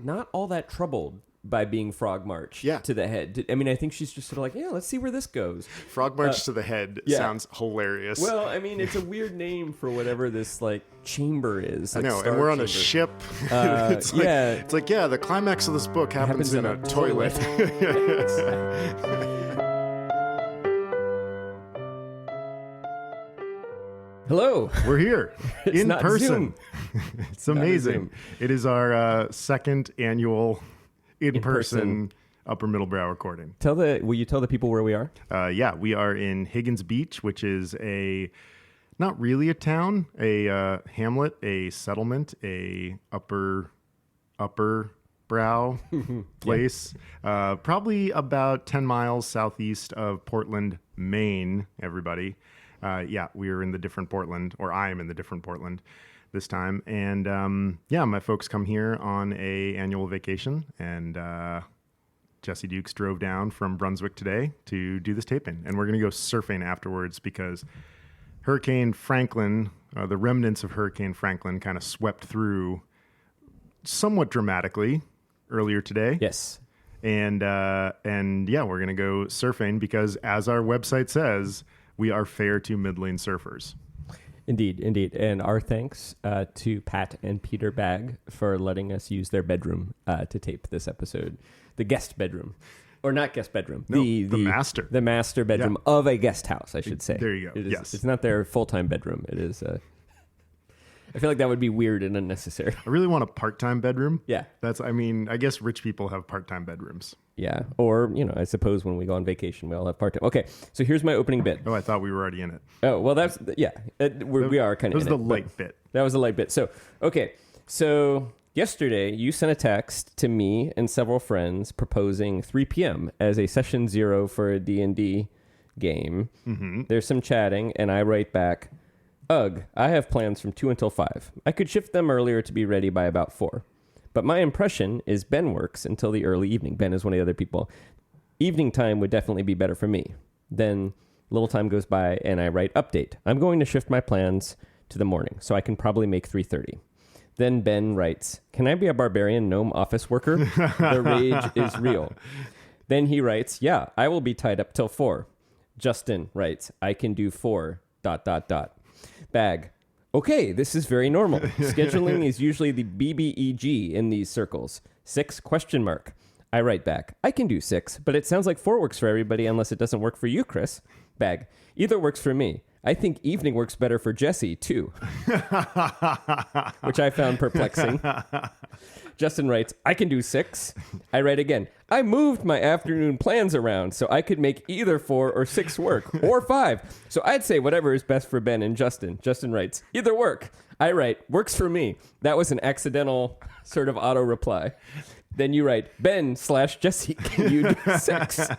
not all that troubled by being Frogmarched to the head. I mean, I think she's just sort of like, yeah, let's see where this goes. Frogmarched to the head sounds hilarious. Well, I mean, it's a weird name for whatever this like chamber is. Like I know, and we're on a ship. It's like, the climax of this book happens in a toilet. Hello. We're here in person. Zoom. It's amazing. It is our second annual in-person upper middle brow recording. Will you tell the people where we are? We are in Higgins Beach, which is not really a town, a hamlet, a settlement, a upper brow place. Probably about 10 miles southeast of Portland, Maine, everybody. We are in the different Portland, or I am in the different Portland this time. And my folks come here on a annual vacation, and Jesse Dukes drove down from Brunswick today to do this taping. And we're going to go surfing afterwards because Hurricane Franklin, the remnants of Hurricane Franklin kind of swept through somewhat dramatically earlier today. Yes. And we're going to go surfing because, as our website says, we are fair to middling surfers. Indeed. And our thanks to Pat and Peter Bagg for letting us use their bedroom to tape this episode. The guest bedroom. Or not guest bedroom. No, the master. The master bedroom of a guest house, I should say. There you go. Yes. It's not their full-time bedroom. It is... I feel like that would be weird and unnecessary. I really want a part-time bedroom. Yeah. I guess rich people have part-time bedrooms. Yeah. Or, I suppose when we go on vacation, we all have part-time. Okay. So here's my opening bit. Oh, I thought we were already in it. Oh, well, that's, we are kind of in it. That was the light bit. That was the light bit. So, okay. So yesterday you sent a text to me and several friends proposing 3 p.m. as a session 0 for a D&D game. Mm-hmm. There's some chatting and I write back, ugh, I have plans from 2 until 5. I could shift them earlier to be ready by about 4. But my impression is Ben works until the early evening. Ben is one of the other people. Evening time would definitely be better for me. Then a little time goes by and I write update. I'm going to shift my plans to the morning, so I can probably make 3:30. Then Ben writes, can I be a barbarian gnome office worker? The rage is real. Then he writes, yeah, I will be tied up till 4. Justin writes, I can do 4... Bag. Okay, this is very normal. Scheduling is usually the BBEG in these circles. 6 ? I write back. I can do 6, but it sounds like 4 works for everybody unless it doesn't work for you, Chris. Bag. Either works for me. I think evening works better for Jesse, too. Which I found perplexing. Justin writes, I can do 6. I write again. I moved my afternoon plans around so I could make either 4 or 6 work, or 5. So I'd say whatever is best for Ben and Justin. Justin writes, either work. I write, works for me. That was an accidental sort of auto reply. Then you write, Ben/Jesse, can you do 6?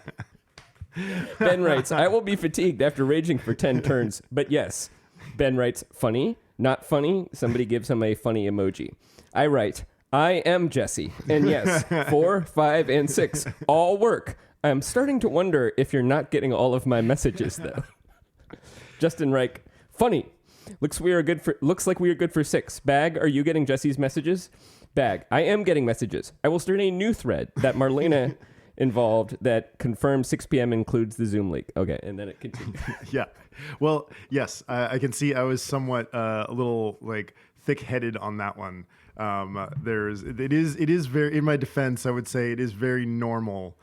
Ben writes, I will be fatigued after raging for 10 turns, but yes. Ben writes, funny, not funny. Somebody gives him a funny emoji. I write, I am Jesse. And yes, 4, 5, and 6 all work. I'm starting to wonder if you're not getting all of my messages, though. Justin Reich, funny. Looks like we are good for 6. Bag, are you getting Jesse's messages? Bag, I am getting messages. I will start a new thread that Marlena involved that confirms 6 p.m. includes the Zoom leak. Okay, and then it continues. Yeah. Well, yes, I can see I was somewhat a little thick-headed on that one. It is very, in my defense, I would say it is very normal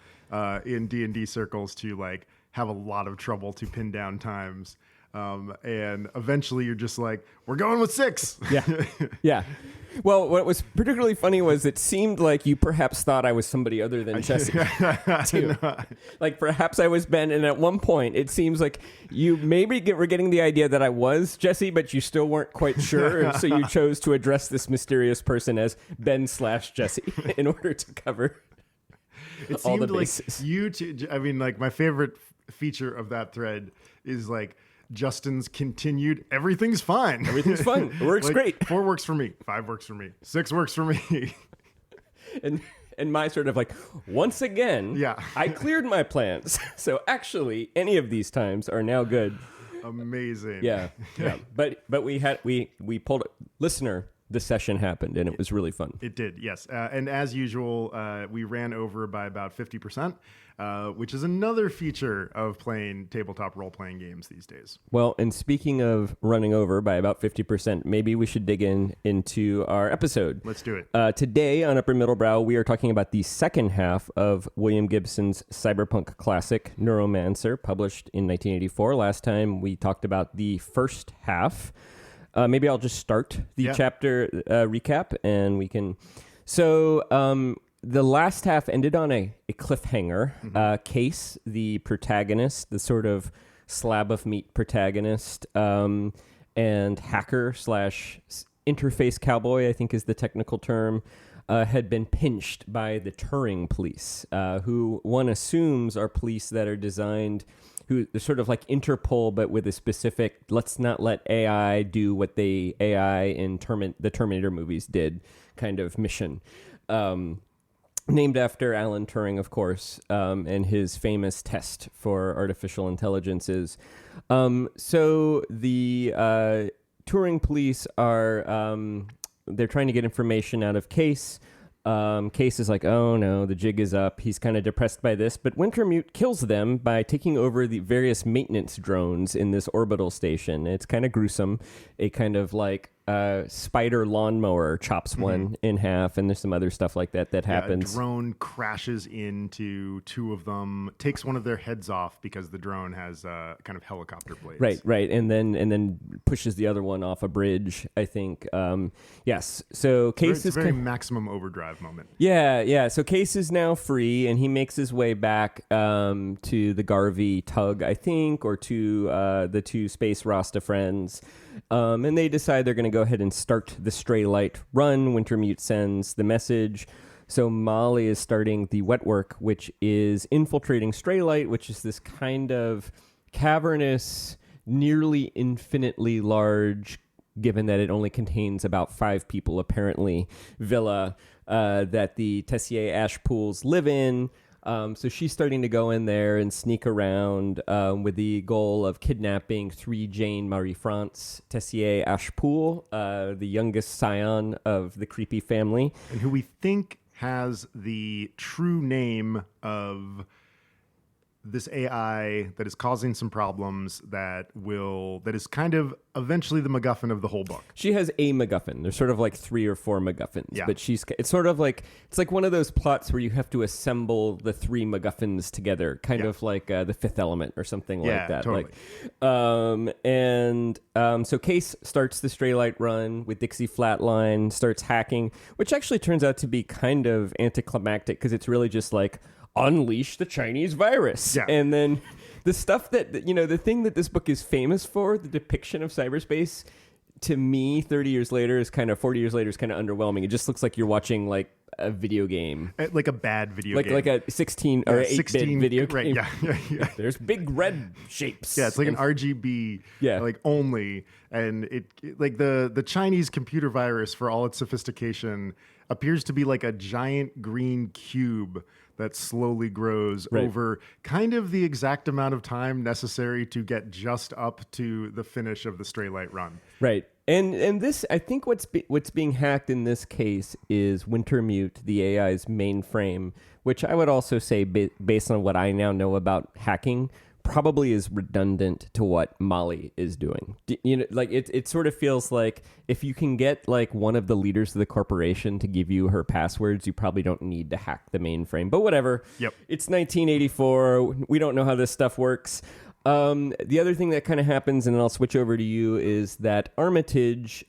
in D&D circles to have a lot of trouble to pin down times. And eventually you're just like, we're going with 6. Yeah. Yeah. Well, what was particularly funny was it seemed like you perhaps thought I was somebody other than Jesse. Too. Like perhaps I was Ben, and at one point it seems like you maybe were getting the idea that I was Jesse, but you still weren't quite sure, and so you chose to address this mysterious person as Ben/Jesse in order to cover all the bases. Like you two, I mean, my favorite feature of that thread is Justin's continued, everything's fine. Everything's fine. It works great. 4 works for me. 5 works for me. 6 works for me. and my sort of once again, yeah. I cleared my plans. So actually, any of these times are now good. Amazing. Yeah. Yeah. But we pulled, listener, the session happened, and it was really fun. It did, yes. And as usual, we ran over by about 50%, which is another feature of playing tabletop role-playing games these days. Well, and speaking of running over by about 50%, maybe we should dig into our episode. Let's do it. Today on Upper Middlebrow, we are talking about the second half of William Gibson's cyberpunk classic, Neuromancer, published in 1984. Last time we talked about the first half. Maybe I'll just start the chapter recap, and we can... So the last half ended on a cliffhanger. Mm-hmm. Case, the protagonist, the sort of slab of meat protagonist, and hacker / interface cowboy, I think is the technical term, had been pinched by the Turing police, who one assumes are police that are designed... who they're sort of like Interpol, but with a specific, let's not let AI do what the AI in the Terminator movies did kind of mission. Named after Alan Turing, of course, and his famous test for artificial intelligences. So the Turing police are, they're trying to get information out of Case. Case is like, oh no, the jig is up. He's kind of depressed by this, but Wintermute kills them by taking over the various maintenance drones in this orbital station. It's kind of gruesome. A kind of like spider lawnmower chops one in half, and there's some other stuff like that happens. A drone crashes into two of them, takes one of their heads off because the drone has kind of helicopter blades. Right, and then pushes the other one off a bridge, I think. Yes, so Case is... It's a very maximum overdrive moment. Yeah, so Case is now free, and he makes his way back to the Garvey tug, I think, or to the two Space Rasta friends. And they decide they're going to go ahead and start the Stray Light run. Wintermute sends the message. So Molly is starting the wet work, which is infiltrating Stray Light, which is this kind of cavernous, nearly infinitely large, given that it only contains about 5 people, apparently, villa that the Tessier Ashpools live in. So she's starting to go in there and sneak around with the goal of kidnapping 3 Jane Marie France Tessier Ashpool, the youngest scion of the creepy family. And who we think has the true name of this AI that is causing some problems that is kind of eventually the MacGuffin of the whole book. She has a MacGuffin. There's sort of like 3 or 4 MacGuffins, but it's sort of like, it's like one of those plots where you have to assemble the 3 MacGuffins together, kind of like the Fifth Element or something like that. Totally. So Case starts the Stray Light run with Dixie Flatline, starts hacking, which actually turns out to be kind of anticlimactic because it's really just like, unleash the Chinese virus. Yeah. And then the stuff that, the thing that this book is famous for, the depiction of cyberspace, to me, 40 years later is kind of underwhelming. It just looks like you're watching like a video game. Like a bad video game. Like a 16 or 8-bit video game. Right, yeah. There's big red shapes. Yeah, it's like an RGB, like only. And it like the Chinese computer virus, for all its sophistication, appears to be like a giant green cube that slowly grows over kind of the exact amount of time necessary to get just up to the finish of the Stray Light run. Right. And this, I think what's being hacked in this case is Wintermute, the AI's mainframe, which I would also say, based on what I now know about hacking, probably is redundant to what Molly is doing. It sort of feels like if you can get like one of the leaders of the corporation to give you her passwords, you probably don't need to hack the mainframe. But whatever. Yep. It's 1984. We don't know how this stuff works. The other thing that kind of happens, and then I'll switch over to you, is that Armitage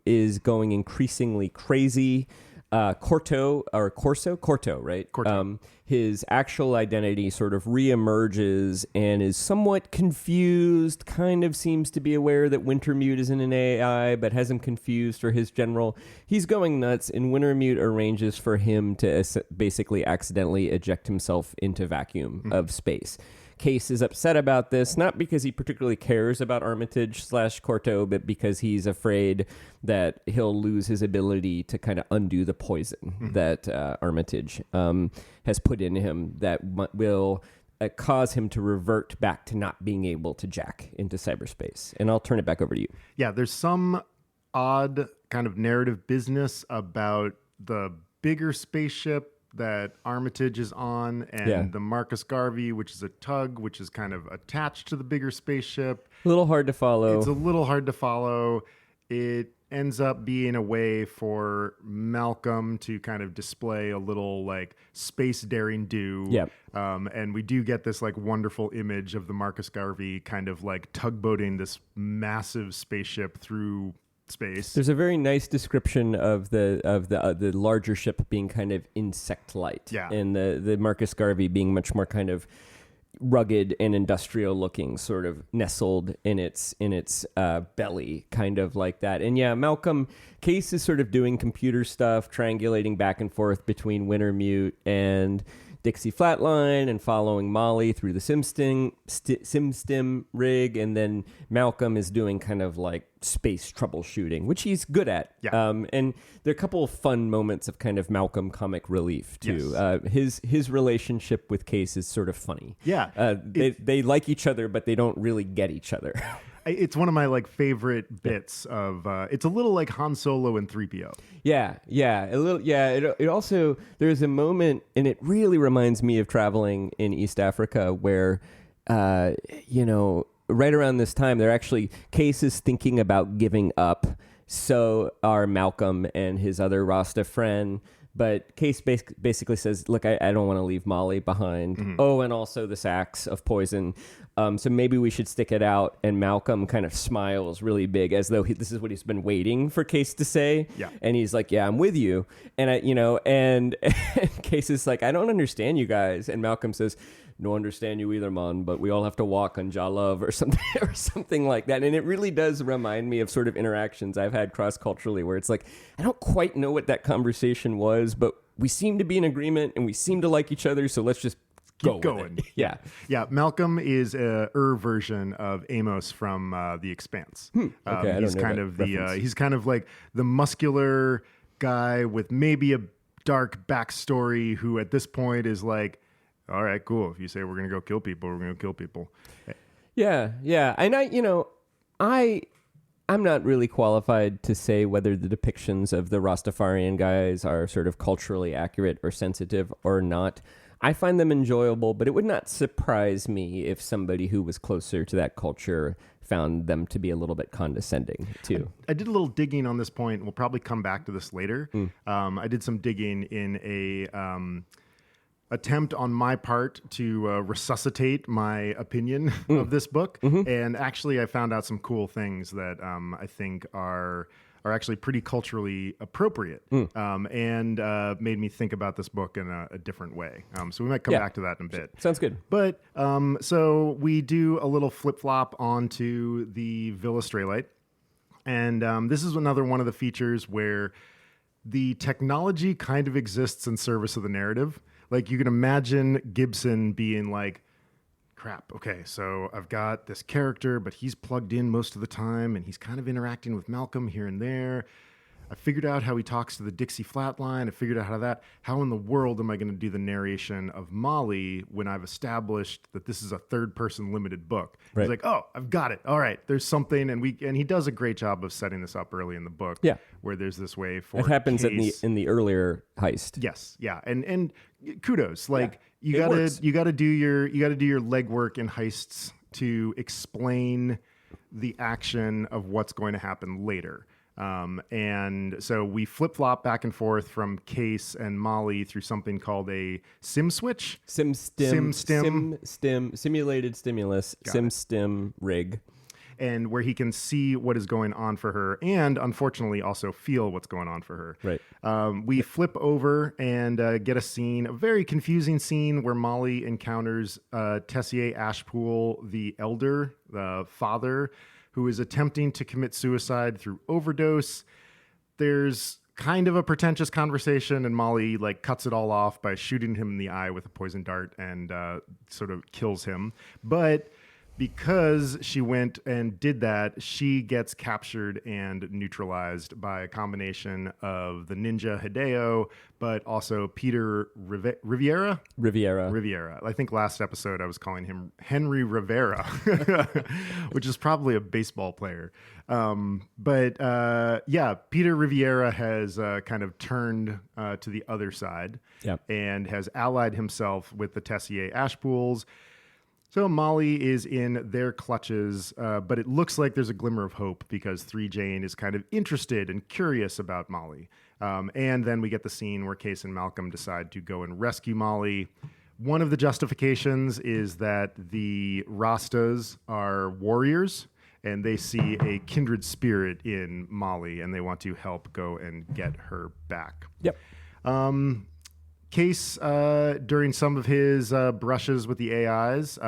is going increasingly crazy. Corto, right? Corto. His actual identity sort of reemerges and is somewhat confused, kind of seems to be aware that Wintermute isn't an AI, but has him confused for his general. He's going nuts, and Wintermute arranges for him to basically accidentally eject himself into vacuum of space. Case is upset about this, not because he particularly cares about Armitage / Corto, but because he's afraid that he'll lose his ability to kind of undo the poison that Armitage has put in him that will cause him to revert back to not being able to jack into cyberspace. And I'll turn it back over to you. Yeah, there's some odd kind of narrative business about the bigger spaceship that Armitage is on, and the Marcus Garvey, which is a tug, which is kind of attached to the bigger spaceship. A little hard to follow. It's a little hard to follow. It ends up being a way for Malcolm to kind of display a little like space daring do. Yep. And we do get this like wonderful image of the Marcus Garvey kind of like tugboating this massive spaceship through space. There's a very nice description of the larger ship being kind of insect-like, and the Marcus Garvey being much more kind of rugged and industrial looking, sort of nestled in its belly, kind of like that. And Malcolm Case is sort of doing computer stuff, triangulating back and forth between Wintermute and Dixie Flatline and following Molly through the SimStim rig, and then Malcolm is doing kind of like space troubleshooting, which he's good at. And there are a couple of fun moments of kind of Malcolm comic relief too. His relationship with Case is sort of funny. They like each other, but they don't really get each other. It's one of my like favorite bits of. It's a little like Han Solo and 3PO. A little. It also, there's a moment, and it really reminds me of traveling in East Africa, where right around this time, they're actually Case thinking about giving up. So are Malcolm and his other Rasta friend. But Case basically says, look, I don't want to leave Molly behind. Mm-hmm. Oh, and also the sacks of poison. So maybe we should stick it out. And Malcolm kind of smiles really big, as though this is what he's been waiting for Case to say. And he's like, yeah, I'm with you. And and Case is like, I don't understand you guys. And Malcolm says, no understand you either, man, but we all have to walk on Jah Love or something like that. And it really does remind me of sort of interactions I've had cross-culturally, where it's like, I don't quite know what that conversation was, but we seem to be in agreement and we seem to like each other, so let's just keep going. Yeah. Malcolm is a version of Amos from The Expanse. Okay, he's kind of he's kind of like the muscular guy with maybe a dark backstory who at this point is like, all right, cool. If you say we're going to go kill people, we're going to kill people. Yeah. And I'm not really qualified to say whether the depictions of the Rastafarian guys are sort of culturally accurate or sensitive or not. I find them enjoyable, but it would not surprise me if somebody who was closer to that culture found them to be a little bit condescending too. I did a little digging on this point. We'll probably come back to this later. I did some digging in a attempt on my part to resuscitate my opinion of this book. And actually I found out some cool things that I think are actually pretty culturally appropriate and made me think about this book in a different way. So we might come back to that in a bit. Sounds good. But so we do a little flip-flop onto the Villa Straylight. And this is another one of the features where the technology kind of exists in service of the narrative. Like, you can imagine Gibson being like, crap, okay, so I've got this character, but he's plugged in most of the time, and he's kind of interacting with Malcolm here and there. I figured out how he talks to the Dixie Flatline. I figured out how in the world am I going to do the narration of Molly when I've established that this is a third-person limited book? Right. He's like, oh, I've got it. All right, there's something, and he does a great job of setting this up early in the book. Where there's this way for it happens in the earlier heist. Yes, and kudos. Like you gotta do your legwork in heists to explain the action of what's going to happen later. And so we flip-flop back and forth from Case and Molly through something called a sim switch. Simulated stimulus, SimStim rig. And where he can see what is going on for her and, unfortunately, also feel what's going on for her. Right. We flip over and get a very confusing scene where Molly encounters Tessier Ashpool, the elder, the father, who is attempting to commit suicide through overdose. There's kind of a pretentious conversation, and Molly cuts it all off by shooting him in the eye with a poison dart and sort of kills him. But because she went and did that, she gets captured and neutralized by a combination of the ninja Hideo, but also Peter Riviera. Riviera. I think last episode I was calling him Henry Rivera, which is probably a baseball player. Yeah, Peter Riviera has kind of turned to the other side and has allied himself with the Tessier Ashpools. So Molly is in their clutches, but it looks like there's a glimmer of hope because 3 Jane is kind of interested and curious about Molly. And then we get the scene where Case and Malcolm decide to go and rescue Molly. One of the justifications is that the Rastas are warriors, and they see a kindred spirit in Molly, and they want to help go and get her back. Yep. Case, during some of his brushes with the AIs,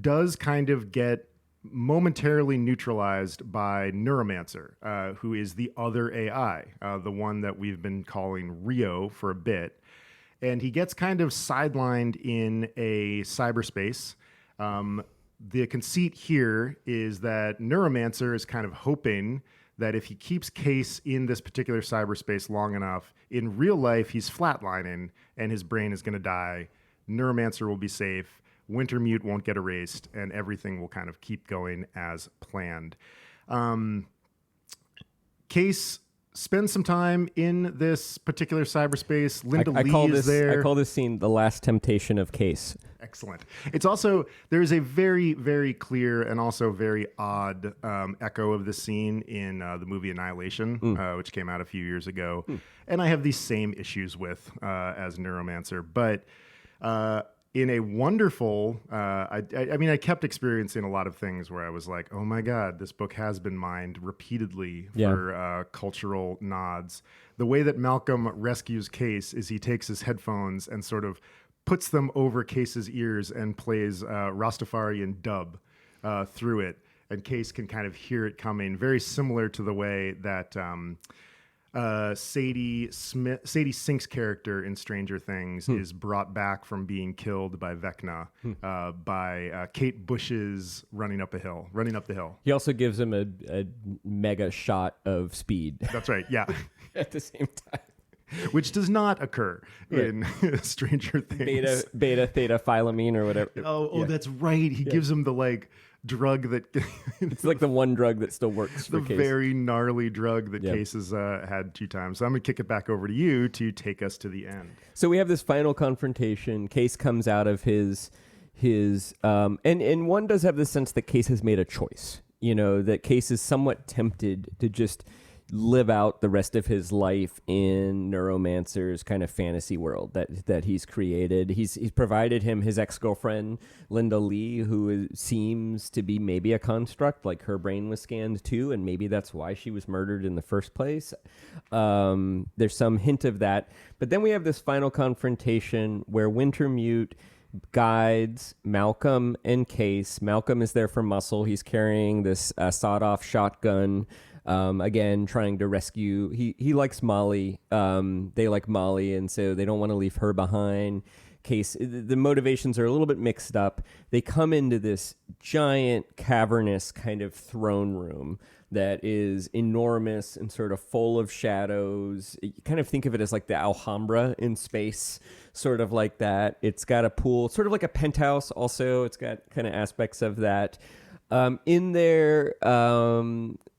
does kind of get momentarily neutralized by Neuromancer, who is the other AI, the one that we've been calling Rio for a bit. And he gets kind of sidelined in a cyberspace. The conceit here is that Neuromancer is kind of hoping that if he keeps Case in this particular cyberspace long enough, in real life, he's flatlining and his brain is going to die. Neuromancer will be safe. Wintermute won't get erased, and everything will kind of keep going as planned. Case spends some time in this particular cyberspace. Linda Lee is there. I call this scene the last temptation of Case. Excellent. It's also, there's a very, very clear and also very odd echo of the scene in the movie Annihilation, which came out a few years ago. And I have these same issues with as Neuromancer. But in a wonderful, I mean, I kept experiencing a lot of things where I was like, oh my God, this book has been mined repeatedly for cultural nods. The way that Malcolm rescues Case is he takes his headphones and sort of puts them over Case's ears and plays Rastafarian dub through it. And Case can kind of hear it coming, very similar to the way that Sadie Sink's character in Stranger Things is brought back from being killed by Vecna by Kate Bush's running up the hill. He also gives him a mega shot of speed. That's right, yeah. At the same time. Which does not occur in Stranger Things. Beta, theta, phylamine or whatever. Oh, that's right. He gives him the drug that it's like the one drug that still works for the Case. Very gnarly drug that Case has had 2 times. So I'm gonna kick it back over to you to take us to the end. So we have this final confrontation. Case comes out of his and one does have the sense that Case has made a choice. You know, that Case is somewhat tempted to just live out the rest of his life in Neuromancer's kind of fantasy world that he's created. He's provided him his ex-girlfriend, Linda Lee, who seems to be maybe a construct, like her brain was scanned too, and maybe that's why she was murdered in the first place. There's some hint of that. But then we have this final confrontation where Wintermute guides Malcolm and Case. Malcolm is there for muscle. He's carrying this sawed-off shotgun. Again, trying to rescue. He likes Molly. They like Molly, and so they don't want to leave her behind. Case, the motivations are a little bit mixed up. They come into this giant, cavernous kind of throne room that is enormous and sort of full of shadows. You kind of think of it as like the Alhambra in space, sort of like that. It's got a pool, sort of like a penthouse also. It's got kind of aspects of that. In there,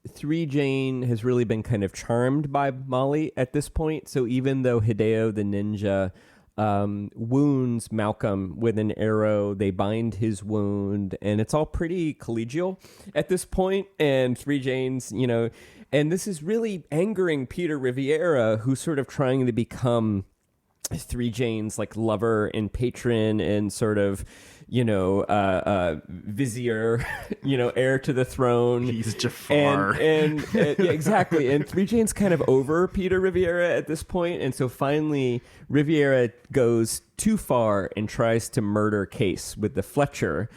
3 Jane has really been kind of charmed by Molly at this point. So even though Hideo the ninja wounds Malcolm with an arrow, they bind his wound, and it's all pretty collegial at this point. And 3 Jane's, and this is really angering Peter Riviera, who's sort of trying to become 3 Jane's like lover and patron and sort of, vizier, heir to the throne. He's Jafar. And yeah, exactly. And 3 Jane's kind of over Peter Riviera at this point. And so finally Riviera goes too far and tries to murder Case with the Fletcher.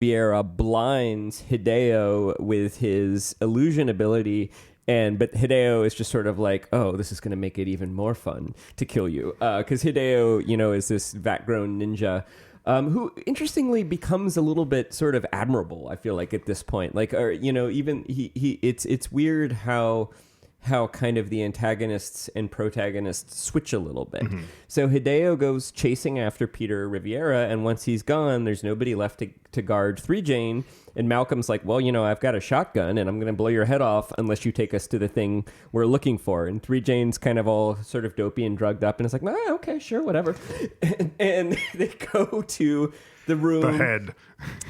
Riviera blinds Hideo with his illusion ability. But Hideo is just sort of like, oh, this is going to make it even more fun to kill you. Because Hideo, is this vat-grown ninja. who interestingly becomes a little bit sort of admirable, I feel like, at this point. Like, or, even it's weird how kind of the antagonists and protagonists switch a little bit. So Hideo goes chasing after Peter Riviera, and once he's gone, there's nobody left to guard 3 Jane. And Malcolm's like, well, I've got a shotgun, and I'm going to blow your head off unless you take us to the thing we're looking for. And 3 Jane's kind of all sort of dopey and drugged up, and it's like, okay, sure, whatever. And they go to the room. The head.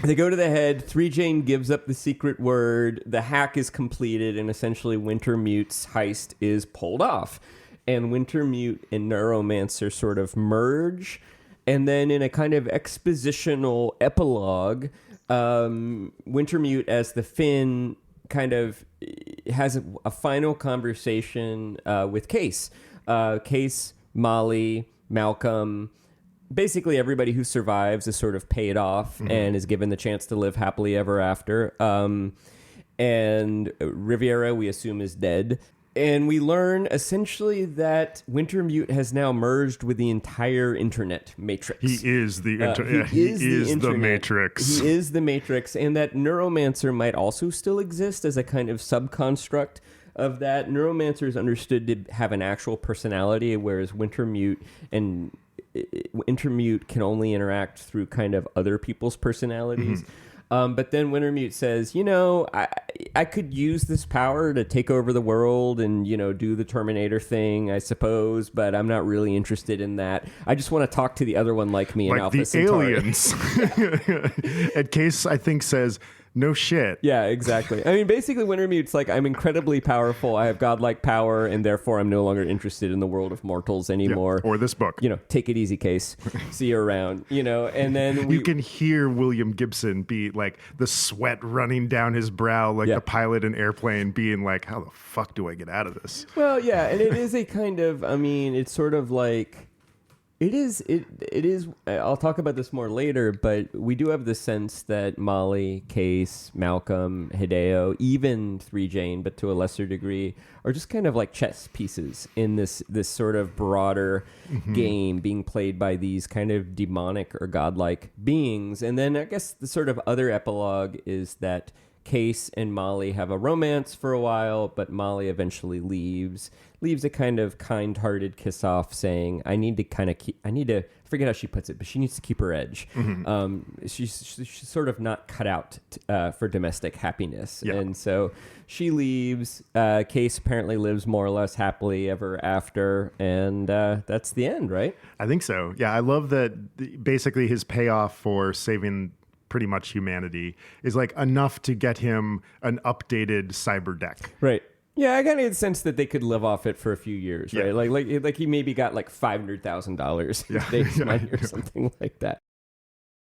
They go to the head. 3 Jane gives up the secret word. The hack is completed, and essentially Wintermute's heist is pulled off. And Wintermute and Neuromancer sort of merge. And then in a kind of expositional epilogue, Wintermute as the Finn kind of has a final conversation with Case. Case, Molly, Malcolm, basically everybody who survives is sort of paid off and is given the chance to live happily ever after. And Riviera, we assume, is dead. And we learn essentially that Wintermute has now merged with the entire internet matrix. He is the he is the Matrix. He is the Matrix, and that Neuromancer might also still exist as a kind of subconstruct of that. Neuromancer is understood to have an actual personality, whereas Wintermute can only interact through kind of other people's personalities. But then Wintermute says, I could use this power to take over the world and, do the Terminator thing, I suppose, but I'm not really interested in that. I just want to talk to the other one like me in like Alpha the Centauri. aliens. And Case, I think, says, no shit. Yeah, exactly. I mean, basically, Wintermute's like, I'm incredibly powerful. I have godlike power, and therefore I'm no longer interested in the world of mortals anymore. Or this book. Take it easy, Case. See you around. And then you can hear William Gibson be like the sweat running down his brow, like the pilot in Airplane being like, how the fuck do I get out of this? Well, yeah, and it is a kind of, it's sort of like, it is, I'll talk about this more later, but we do have the sense that Molly, Case, Malcolm, Hideo, even 3 Jane, but to a lesser degree, are just kind of like chess pieces in this sort of broader game being played by these kind of demonic or godlike beings. And then I guess the sort of other epilogue is that Case and Molly have a romance for a while, but Molly eventually leaves a kind of kind-hearted kiss-off saying, I forget how she puts it, but she needs to keep her edge. She's sort of not cut out for domestic happiness. Yeah. And so she leaves. Case apparently lives more or less happily ever after, and that's the end, right? I think so. Yeah, I love that basically his payoff for saving pretty much humanity is like enough to get him an updated cyber deck. Right. Yeah, I got the sense that they could live off it for a few years, right? Like he maybe got like $500,000 money or something like that.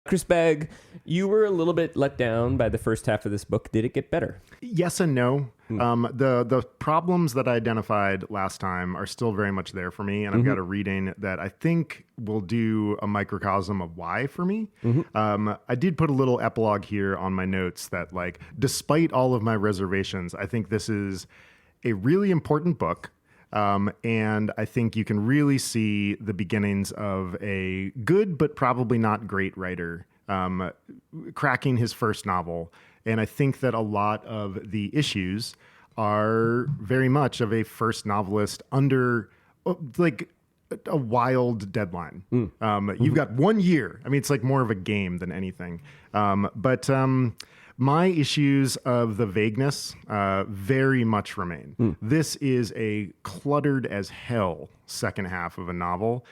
Chris Begg, you were a little bit let down by the first half of this book. Did it get better? Yes and no. The problems that I identified last time are still very much there for me, and I've got a reading that I think will do a microcosm of why for me. I did put a little epilogue here on my notes that, like, despite all of my reservations, I think this is a really important book. And I think you can really see the beginnings of a good but probably not great writer cracking his first novel. And I think that a lot of the issues are very much of a first novelist under like a wild deadline. You've got 1 year. I mean, it's like more of a game than anything. But my issues of the vagueness very much remain. This is a cluttered as hell second half of a novel.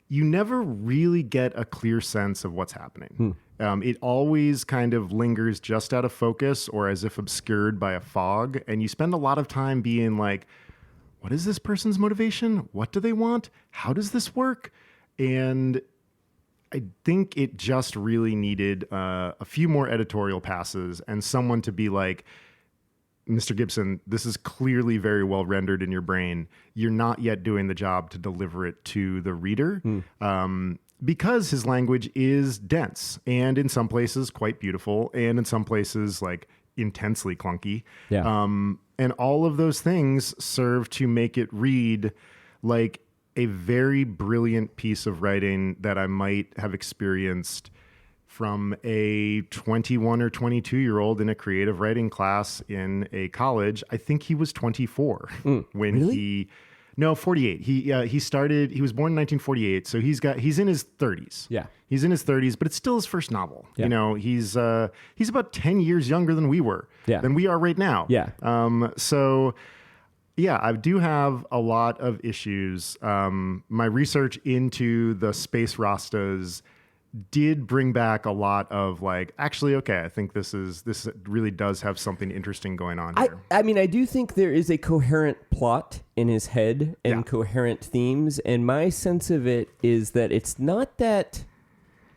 You never really get a clear sense of what's happening. It always kind of lingers just out of focus or as if obscured by a fog. And you spend a lot of time being like, what is this person's motivation? What do they want? How does this work? And I think it just really needed a few more editorial passes and someone to be like, Mr. Gibson, this is clearly very well rendered in your brain. You're not yet doing the job to deliver it to the reader because his language is dense and in some places quite beautiful and in some places like intensely clunky. Yeah. And all of those things serve to make it read like a very brilliant piece of writing that I might have experienced from a 21 or 22-year-old in a creative writing class in a college. I think he was 24 when really? No, 48. He was born in 1948, so he's in his 30s. Yeah. He's in his 30s, but it's still his first novel. Yeah. You know, he's about 10 years younger than we are right now. Yeah. So yeah, I do have a lot of issues. My research into the space Rastas did bring back a lot of like, actually, okay, I think this really does have something interesting going on here. I mean, I do think there is a coherent plot in his head and coherent themes. And my sense of it is that it's not that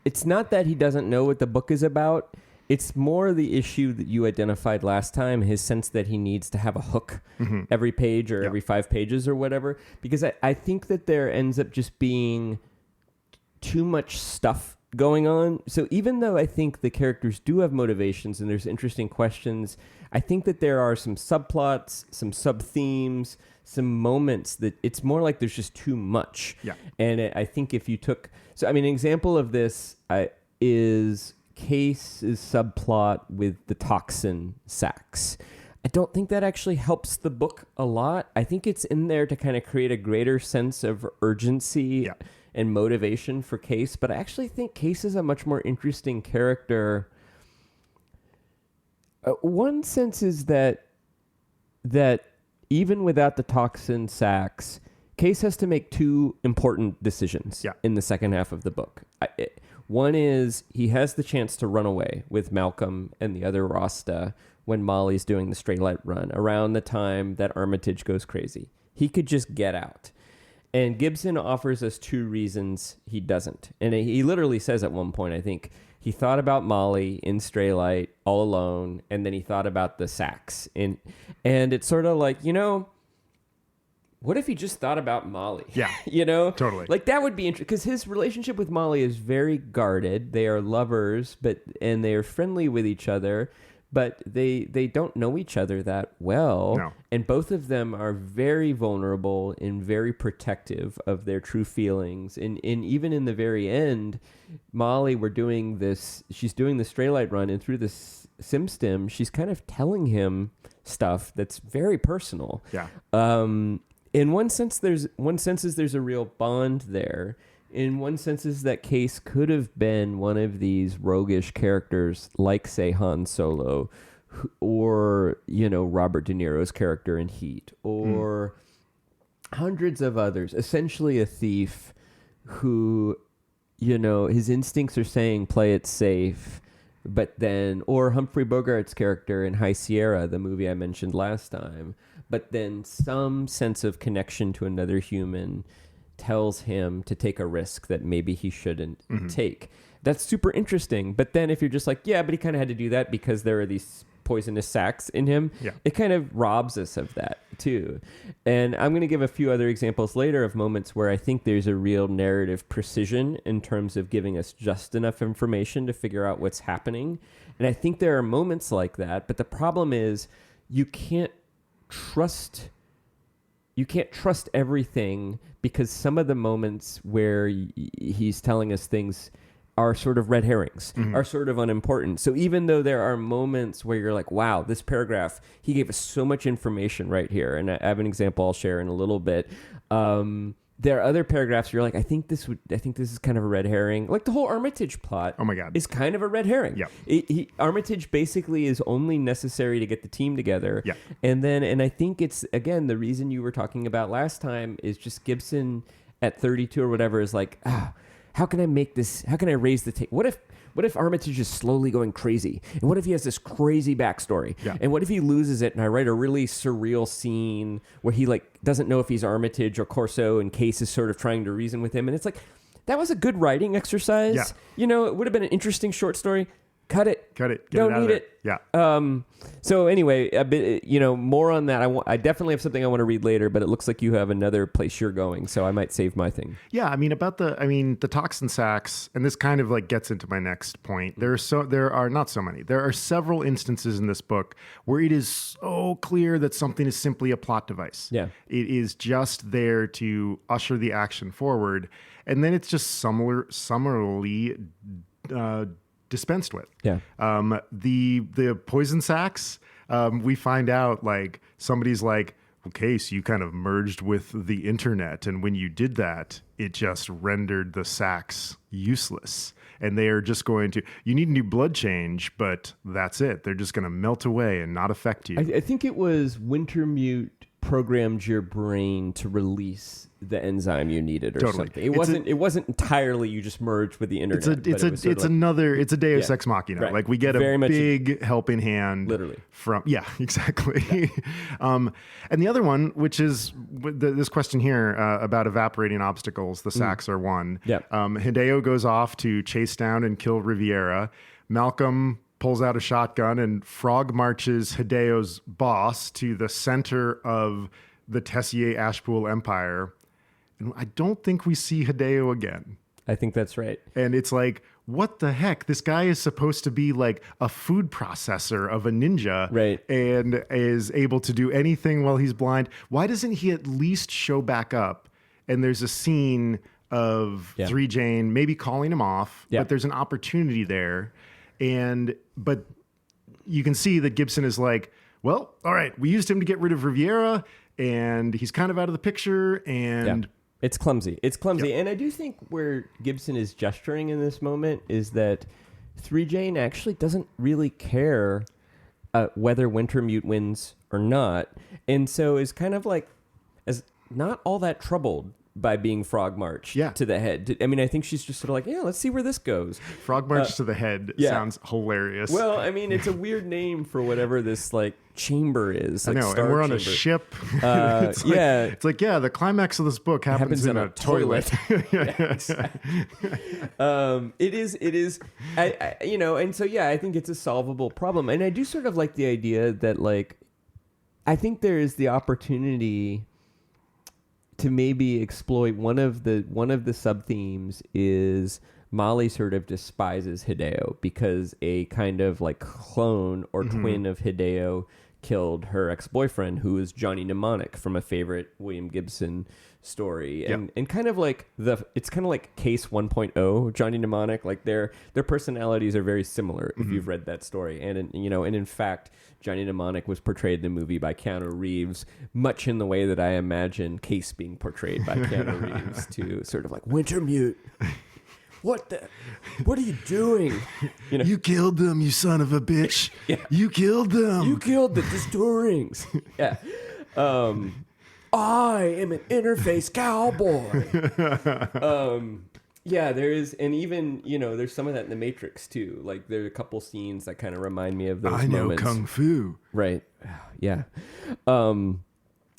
he doesn't know what the book is about. It's more the issue that you identified last time, his sense that he needs to have a hook every page or every 5 pages or whatever. Because I think that there ends up just being too much stuff going on. So even though I think the characters do have motivations and there's interesting questions, I think that there are some subplots, some sub-themes, some moments that it's more like there's just too much. Yeah. And I think if you took... So, I mean, an example of this is Case's subplot with the toxin sacks. I don't think that actually helps the book a lot. I think it's in there to kind of create a greater sense of urgency and motivation for Case, but I actually think Case is a much more interesting character. One sense is that even without the toxin sacks, Case has to make 2 important decisions in the second half of the book. One is he has the chance to run away with Malcolm and the other Rasta when Molly's doing the straight light run around the time that Armitage goes crazy. He could just get out. And Gibson offers us 2 reasons he doesn't. And he literally says at one point, I think, he thought about Molly in Straylight all alone, and then he thought about the sacks. And it's sort of like, what if he just thought about Molly? Yeah. Totally. Like that would be interesting, because his relationship with Molly is very guarded. They are lovers, and they are friendly with each other, but they don't know each other that well. No. And both of them are very vulnerable and very protective of their true feelings. And even in the very end, Molly, she's doing the Straylight run, and through the SimStim, she's kind of telling him stuff that's very personal. Yeah. In one sense, there's a real bond there. In one sense, is that Case could have been one of these roguish characters, like say Han Solo, or Robert De Niro's character in Heat, or hundreds of others. Essentially, a thief who, his instincts are saying play it safe, or Humphrey Bogart's character in High Sierra, the movie I mentioned last time. But then some sense of connection to another human tells him to take a risk that maybe he shouldn't take. That's super interesting. But then if you're just like, yeah, but he kind of had to do that because there are these poisonous sacks in him, it kind of robs us of that too. And I'm going to give a few other examples later of moments where I think there's a real narrative precision in terms of giving us just enough information to figure out what's happening. And I think there are moments like that, but the problem is you can't trust everything, because some of the moments where he's telling us things are sort of red herrings, are sort of unimportant. So even though there are moments where you're like, wow, this paragraph, he gave us so much information right here. And I have an example I'll share in a little bit. There are other paragraphs where you're like, I think this is kind of a red herring. Like the whole Armitage plot. Oh my God. Is kind of a red herring. Yeah. Armitage basically is only necessary to get the team together. Yeah. And I think it's, again, the reason you were talking about last time is just Gibson at 32 or whatever is like, how can I make this, how can I raise the take? What if Armitage is slowly going crazy? And what if he has this crazy backstory? Yeah. And what if he loses it and I write a really surreal scene where he doesn't know if he's Armitage or Corso, and Case is sort of trying to reason with him. And it's like, that was a good writing exercise. Yeah. It would have been an interesting short story. cut it. Get Don't it out need of there. it. Yeah. So anyway, a bit, more on that. I definitely have something I want to read later, but it looks like you have another place you're going, so I might save my thing. Yeah, the toxin sacs, and this kind of like gets into my next point. There are not so many. There are several instances in this book where it is so clear that something is simply a plot device. Yeah. It is just there to usher the action forward, and then it's just summarily dispensed with. Yeah. The poison sacs, we find out like somebody's like, okay, so you kind of merged with the internet, and when you did that, it just rendered the sacs useless. And they are just going to, you need a new blood change, but that's it. They're just going to melt away and not affect you. I think it was Wintermute programmed your brain to release the enzyme you needed or something. It wasn't entirely you just merged with the internet. It's a Deus Ex Machina. Right. Like we get Very a much big helping hand. Literally. Exactly. Yeah. And the other one, which is this question here about evaporating obstacles, the sacs are one. Yeah. Hideo goes off to chase down and kill Riviera. Malcolm pulls out a shotgun and frog marches Hideo's boss to the center of the Tessier Ashpool Empire. And I don't think we see Hideo again. I think that's right. And it's like, what the heck? This guy is supposed to be like a food processor of a ninja, right? And is able to do anything while he's blind. Why doesn't he at least show back up? And there's a scene of 3 Jane maybe calling him off, but there's an opportunity there. But you can see that Gibson is like, well, all right, we used him to get rid of Riviera, and he's kind of out of the picture, and it's clumsy. Yep. And I do think where Gibson is gesturing in this moment is that 3 Jane actually doesn't really care whether Wintermute wins or not, and so is kind of like as not all that troubled by being Frogmarched to the head. I mean, I think she's just sort of like, let's see where this goes. Frogmarched to the head sounds hilarious. Well, I mean, it's a weird name for whatever this like chamber is. Like I know, and we're on a ship. It's like, the climax of this book happens in a toilet. It is. And so I think it's a solvable problem, and I do sort of like the idea that like, I think there is the opportunity to maybe exploit one of the sub themes is Molly sort of despises Hideo because a kind of like clone or twin of Hideo killed her ex-boyfriend, who is Johnny Mnemonic from a favorite William Gibson story. And kind of like it's kind of like Case 1.0 Johnny Mnemonic. Like their personalities are very similar if you've read that story. And in fact, Johnny Mnemonic was portrayed in the movie by Keanu Reeves, much in the way that I imagine Case being portrayed by Keanu Reeves, to sort of like, Wintermute, what are you doing? You killed them, you son of a bitch. You killed them. You killed the Distorings. I am an interface cowboy. There is, and even, there's some of that in The Matrix too. Like there are a couple scenes that kind of remind me of those moments. I know Kung Fu. Right. Yeah.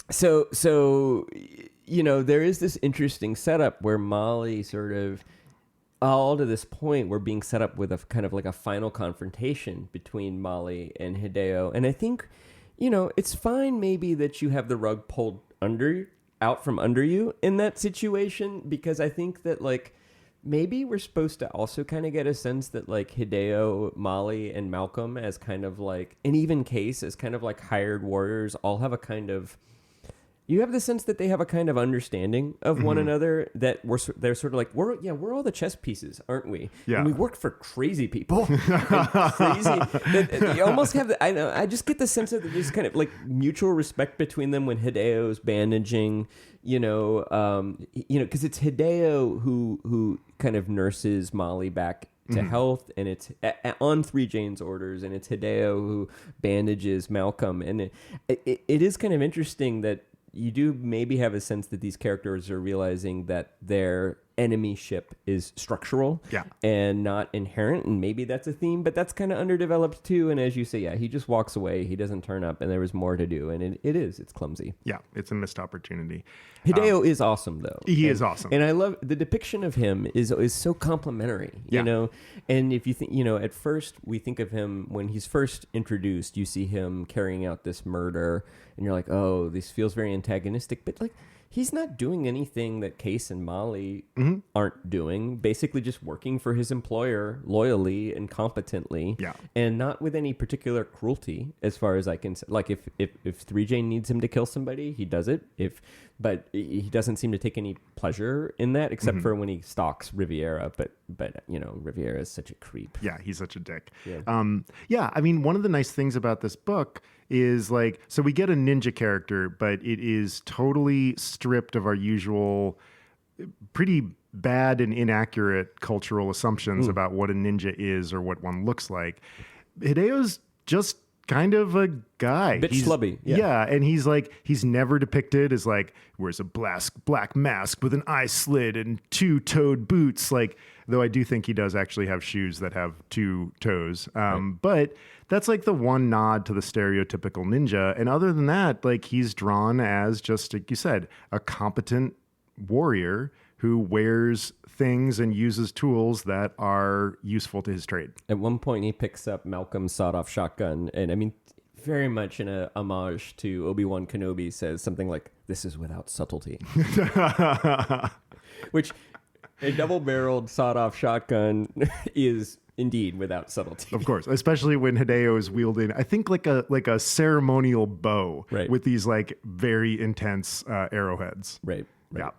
So there is this interesting setup where Molly sort of, all to this point, we're being set up with a kind of like a final confrontation between Molly and Hideo. And I think, it's fine maybe that you have the rug pulled out from under you in that situation, because I think that like maybe we're supposed to also kind of get a sense that like Hideo, Molly, and Malcolm as kind of like, and even Case as kind of like hired warriors all have a kind of, you have the sense that they have a kind of understanding of one another, that they're sort of like, we're all the chess pieces, aren't we? Yeah. And we work for crazy people. You almost have I just get the sense that there's kind of like mutual respect between them when Hideo's bandaging, because it's Hideo who kind of nurses Molly back to health, and it's on 3 Jane's orders, and it's Hideo who bandages Malcolm. And it is kind of interesting that you do maybe have a sense that these characters are realizing that their enemyship is structural and not inherent, and maybe that's a theme, but that's kind of underdeveloped too. And as you say, he just walks away, he doesn't turn up, and there was more to do, and it's clumsy. It's a missed opportunity. Hideo is awesome though. He is awesome, and I love the depiction of him is so complimentary, you know. And if you think, you know, at first we think of him when he's first introduced, you see him carrying out this murder, and you're like, oh, this feels very antagonistic, but like, he's not doing anything that Case and Molly aren't doing. Basically just working for his employer loyally and competently. And not with any particular cruelty, as far as I can say. Like, if 3J needs him to kill somebody, he does it. But he doesn't seem to take any pleasure in that, except for when he stalks Riviera. But you know, Riviera is such a creep. Yeah, he's such a dick. I mean, one of the nice things about this book is, like, so we get a ninja character, but it is totally stripped of our usual pretty bad and inaccurate cultural assumptions about what a ninja is or what one looks like. Hideo's just kind of a guy. Bit schlubby. And he's never depicted as like, wears a black mask with an eye slit and two-toed boots. Like, though I do think he does actually have shoes that have two toes. But that's like the one nod to the stereotypical ninja. And other than that, like, he's drawn as, just like you said, a competent warrior who wears things and uses tools that are useful to his trade. At one point, he picks up Malcolm's sawed-off shotgun, and I mean, very much in a homage to Obi-Wan Kenobi, says something like, "This is without subtlety," which a double-barreled sawed-off shotgun is indeed without subtlety. Of course, especially when Hideo is wielding, I think, like a ceremonial bow with these like very intense arrowheads. Right. Yeah.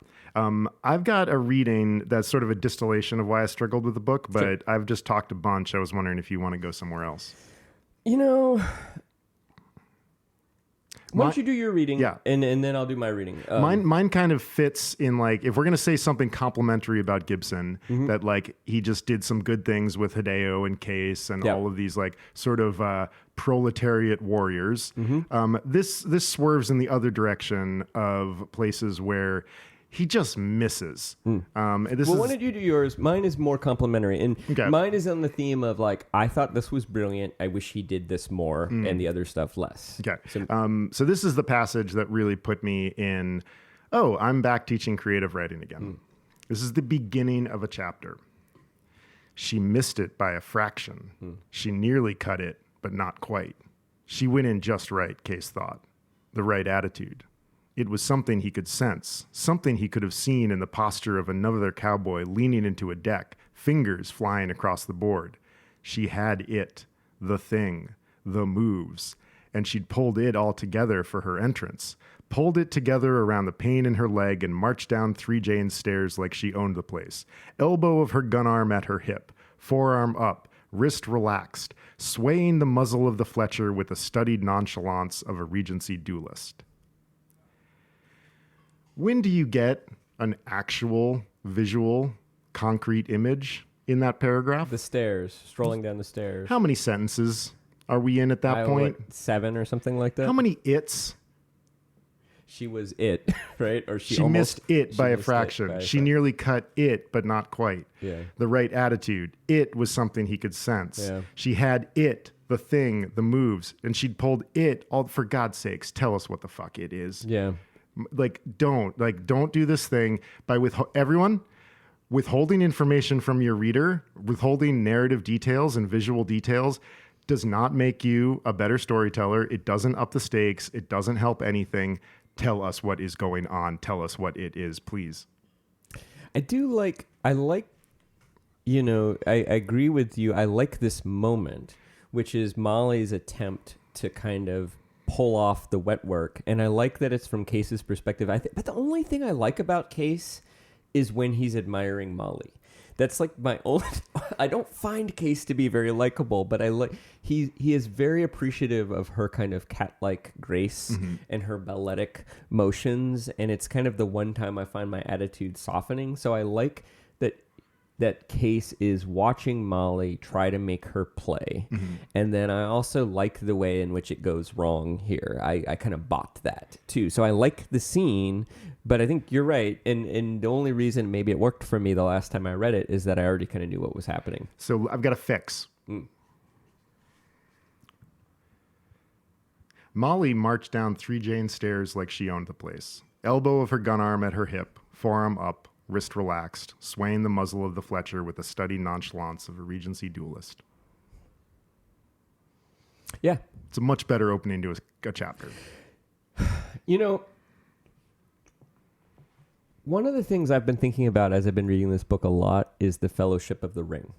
I've got a reading that's sort of a distillation of why I struggled with the book, but I've just talked a bunch. I was wondering if you want to go somewhere else. You know, why don't you do your reading, and then I'll do my reading. Mine kind of fits in, like, if we're going to say something complimentary about Gibson, that like he just did some good things with Hideo and Case and all of these like sort of proletariat warriors. This swerves in the other direction of places where he just misses. Why don't you do yours? Mine is more complimentary. And mine is on the theme of, like, I thought this was brilliant. I wish he did this more and the other stuff less. Okay. So this is the passage that really put me in, oh, I'm back teaching creative writing again. This is the beginning of a chapter. She missed it by a fraction. She nearly cut it, but not quite. She went in just right, Case thought. The right attitude. It was something he could sense, something he could have seen in the posture of another cowboy leaning into a deck, fingers flying across the board. She had it, the thing, the moves, and she'd pulled it all together for her entrance, pulled it together around the pain in her leg and marched down 3Jane's stairs like she owned the place. Elbow of her gun arm at her hip, forearm up, wrist relaxed, swaying the muzzle of the Fletcher with the studied nonchalance of a Regency duelist. When do you get an actual visual, concrete image in that paragraph? The stairs, strolling down the stairs. How many sentences are we in at that point? 7 or something like that. How many its? She was it, right? Or she missed it by a fraction. She nearly cut it, but not quite. Yeah. The right attitude. It was something he could sense. Yeah. She had it, the thing, the moves, and she'd pulled it all. For God's sakes, tell us what the fuck it is. Yeah. Don't do this thing by withholding information from your reader, withholding narrative details and visual details does not make you a better storyteller. It doesn't up the stakes. It doesn't help anything. Tell us what is going on. Tell us what it is, please. I agree with you. I like this moment, which is Molly's attempt to kind of pull off the wet work, and I like that it's from Case's perspective. But the only thing I like about Case is when he's admiring Molly. That's like my only. I don't find Case to be very likable, but I like he is very appreciative of her kind of cat-like grace and her balletic motions, and it's kind of the one time I find my attitude softening. So I like that that Case is watching Molly try to make her play. And then I also like the way in which it goes wrong here. I kind of bought that too. So I like the scene, but I think you're right. And the only reason maybe it worked for me the last time I read it is that I already kind of knew what was happening. So I've got a fix. Molly marched down 3 Jane stairs like she owned the place. Elbow of her gun arm at her hip, forearm up, wrist relaxed, swaying the muzzle of the Fletcher with the studied nonchalance of a Regency duelist. Yeah. It's a much better opening to a chapter. You know, one of the things I've been thinking about as I've been reading this book a lot is the Fellowship of the Ring.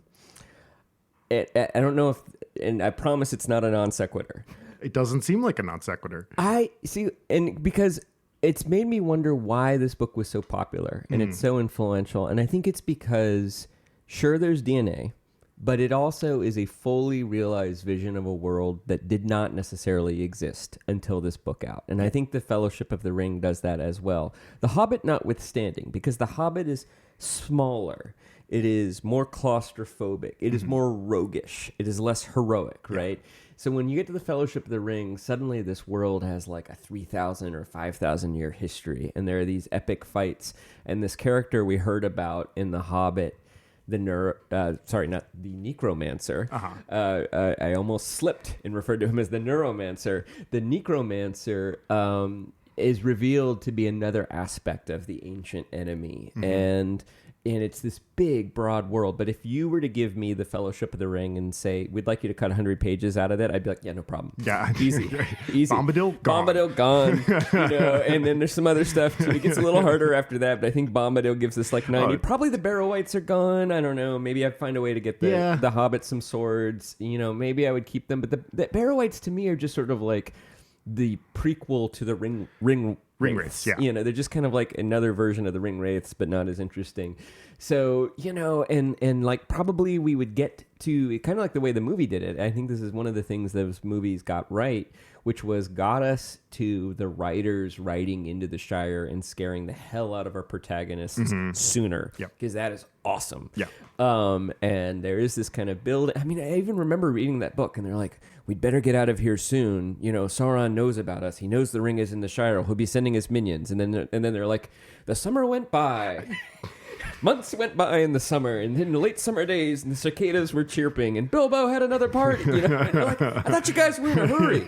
I don't know if, and I promise it's not a non sequitur. It doesn't seem like a non sequitur. I see, and because it's made me wonder why this book was so popular and it's so influential. And I think it's because, sure, there's DNA, but it also is a fully realized vision of a world that did not necessarily exist until this book out. And I think the Fellowship of the Ring does that as well. The Hobbit notwithstanding, because the Hobbit is smaller. It is more claustrophobic. It is more roguish. It is less heroic, right? So when you get to the Fellowship of the Ring, suddenly this world has like a 3,000 or 5,000 year history. And there are these epic fights. And this character we heard about in The Hobbit, not the Necromancer. I almost slipped and referred to him as the Neuromancer. The Necromancer is revealed to be another aspect of the ancient enemy. And it's this big, broad world. But if you were to give me the Fellowship of the Ring and say, we'd like you to cut 100 pages out of that, I'd be like, yeah, no problem. Yeah. Easy. Easy. Bombadil, gone. Bombadil, gone. And then there's some other stuff, too. It gets a little harder after that, but I think Bombadil gives us like 90. Probably the Barrow-wights are gone. I don't know. Maybe I'd find a way to get the Hobbit some swords. Maybe I would keep them. But the Barrow-wights, to me, are just sort of like the prequel to the Ring Wraiths. Yeah. They're just kind of like another version of the Ring Wraiths, but not as interesting. So, and like probably we would get to kind of like the way the movie did it. I think this is one of the things those movies got right, which was got us to the writers riding into the Shire and scaring the hell out of our protagonists sooner. Because that is awesome. Yeah. And there is this kind of build. I mean, I even remember reading that book and they're like, we'd better get out of here soon. Sauron knows about us. He knows the ring is in the Shire. He'll be sending his minions. And then they're like, the summer went by. Months went by in the summer, and in the late summer days, and the cicadas were chirping, and Bilbo had another party. And they're like, I thought you guys were in a hurry.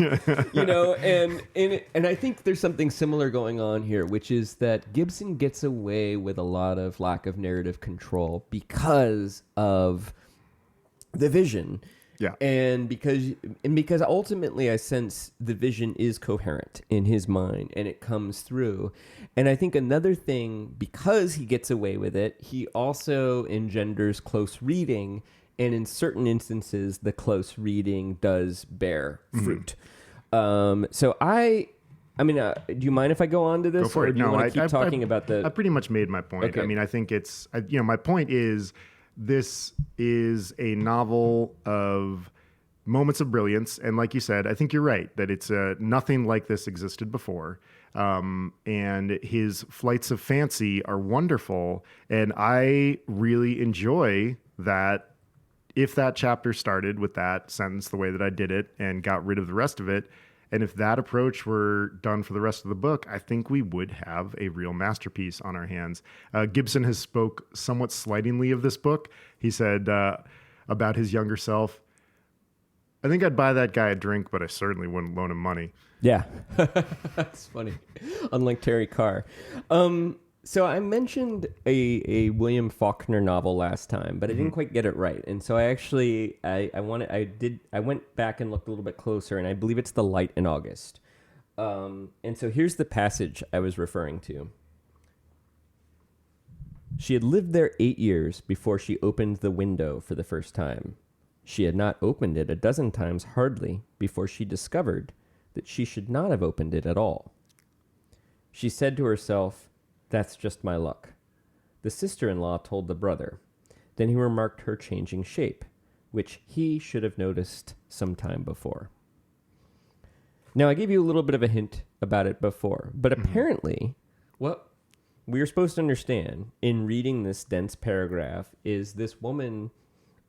And I think there's something similar going on here, which is that Gibson gets away with a lot of lack of narrative control because of the vision. Yeah. And because ultimately I sense the vision is coherent in his mind and it comes through. And I think another thing, because he gets away with it, he also engenders close reading. And in certain instances, the close reading does bear fruit. So do you mind if I go on to this? Go for it. Or do you want to keep talking about the... I pretty much made my point. Okay. I mean, I think it's, my point is, this is a novel of moments of brilliance. And like you said, I think you're right that it's nothing like this existed before. And his flights of fancy are wonderful. And I really enjoy that. If that chapter started with that sentence the way that I did it and got rid of the rest of it, and if that approach were done for the rest of the book, I think we would have a real masterpiece on our hands. Gibson has spoke somewhat slightingly of this book. He said about his younger self, I think I'd buy that guy a drink, but I certainly wouldn't loan him money. Yeah, that's funny. Unlike Terry Carr. So I mentioned a William Faulkner novel last time, but I didn't quite get it right. And so I actually, I went back and looked a little bit closer, and I believe it's The Light in August. And so here's the passage I was referring to. She had lived there 8 years before she opened the window for the first time. She had not opened it a dozen times hardly before she discovered that she should not have opened it at all. She said to herself, "That's just my luck." The sister-in-law told the brother. Then he remarked her changing shape, which he should have noticed some time before. Now, I gave you a little bit of a hint about it before, but apparently, we are supposed to understand in reading this dense paragraph is this woman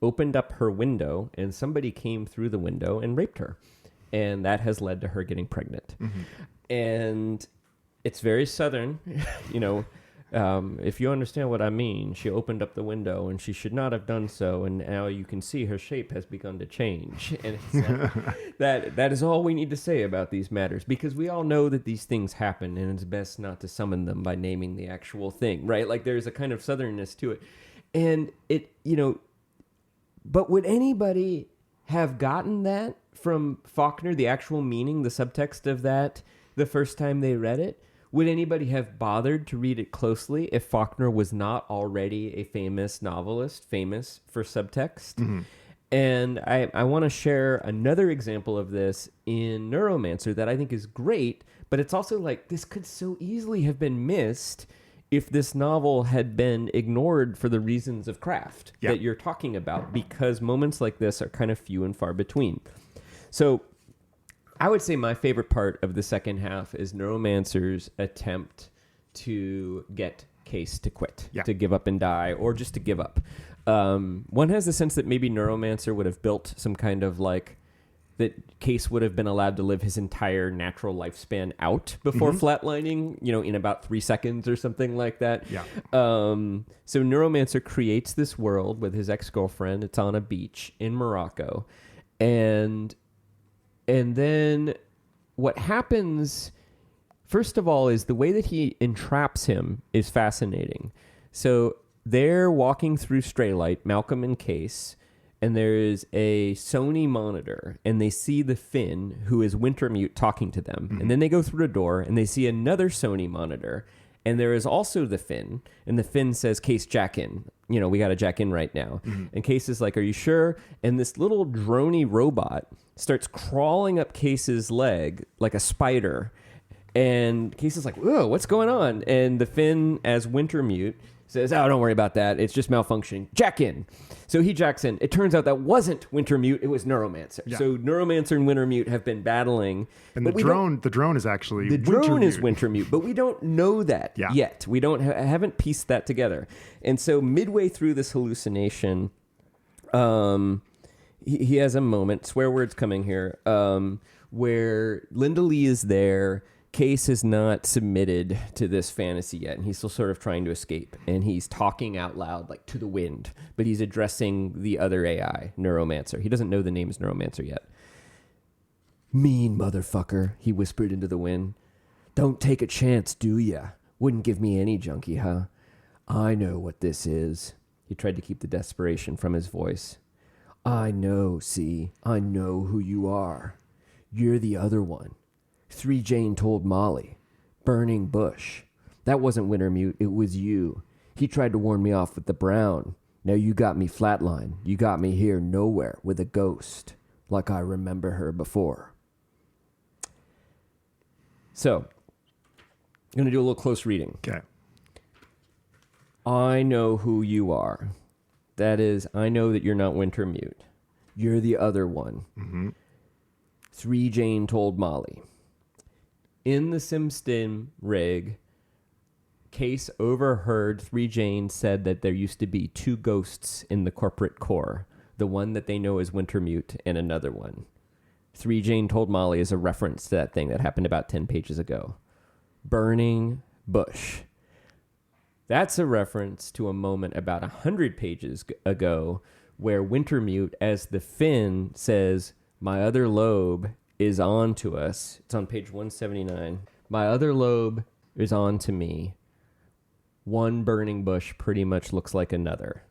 opened up her window and somebody came through the window and raped her. And that has led to her getting pregnant. And it's very Southern, if you understand what I mean. She opened up the window and she should not have done so. And now you can see her shape has begun to change. And it's like, that is all we need to say about these matters, because we all know that these things happen and it's best not to summon them by naming the actual thing, right? Like there's a kind of Southernness to it. And but would anybody have gotten that from Faulkner, the actual meaning, the subtext of that, the first time they read it? Would anybody have bothered to read it closely if Faulkner was not already a famous novelist, famous for subtext? And I want to share another example of this in Neuromancer that I think is great, but it's also like this could so easily have been missed if this novel had been ignored for the reasons of craft that you're talking about, because moments like this are kind of few and far between. So I would say my favorite part of the second half is Neuromancer's attempt to get Case to quit, to give up and die, or just to give up. One has the sense that maybe Neuromancer would have built some kind of that Case would have been allowed to live his entire natural lifespan out before flatlining, in about 3 seconds or something like that. So Neuromancer creates this world with his ex-girlfriend. It's on a beach in Morocco. And then what happens, first of all, is the way that he entraps him is fascinating. So they're walking through Straylight, Malcolm and Case, and there's a Sony monitor, and they see the Finn, who is Wintermute, talking to them. And then they go through a door, and they see another Sony monitor, and there is also the Finn, and the Finn says, Case, jack in. We got to jack in right now. And Case is like, are you sure? And this little droney robot starts crawling up Case's leg like a spider. And Case is like, whoa, what's going on? And the Finn, as Wintermute, says, oh, don't worry about that. It's just malfunctioning. Jack in. So he jacks in. It turns out that wasn't Wintermute. It was Neuromancer. So Neuromancer and Wintermute have been battling. And the drone is actually the drone is Wintermute, but we don't know that yet. We don't haven't pieced that together. And so midway through this hallucination, he has a moment, swear words coming here, where Linda Lee is there. Case has not submitted to this fantasy yet, and he's still sort of trying to escape. And he's talking out loud, like to the wind, but he's addressing the other AI, Neuromancer. He doesn't know the name is Neuromancer yet. Mean motherfucker, he whispered into the wind. Don't take a chance, do ya? Wouldn't give me any junkie, huh? I know what this is. He tried to keep the desperation from his voice. I know, see, I know who you are. You're the other one. 3 Jane told Molly. Burning bush. That wasn't Wintermute, it was you. He tried to warn me off with the brown. Now you got me flatline. You got me here nowhere with a ghost, like I remember her before. So, I'm going to do a little close reading. Okay. I know who you are. That is, I know that you're not Wintermute. You're the other one. 3 Jane told Molly. In the SimStim rig, Case overheard 3 Jane said that there used to be 2 ghosts in the corporate core. The one that they know is Wintermute and another one. 3 Jane told Molly is a reference to that thing that happened about 10 pages ago. Burning bush. That's a reference to a moment about 100 pages ago where Wintermute, as the Finn, says, my other lobe is on to us. It's on page 179. My other lobe is on to me. One burning bush pretty much looks like another.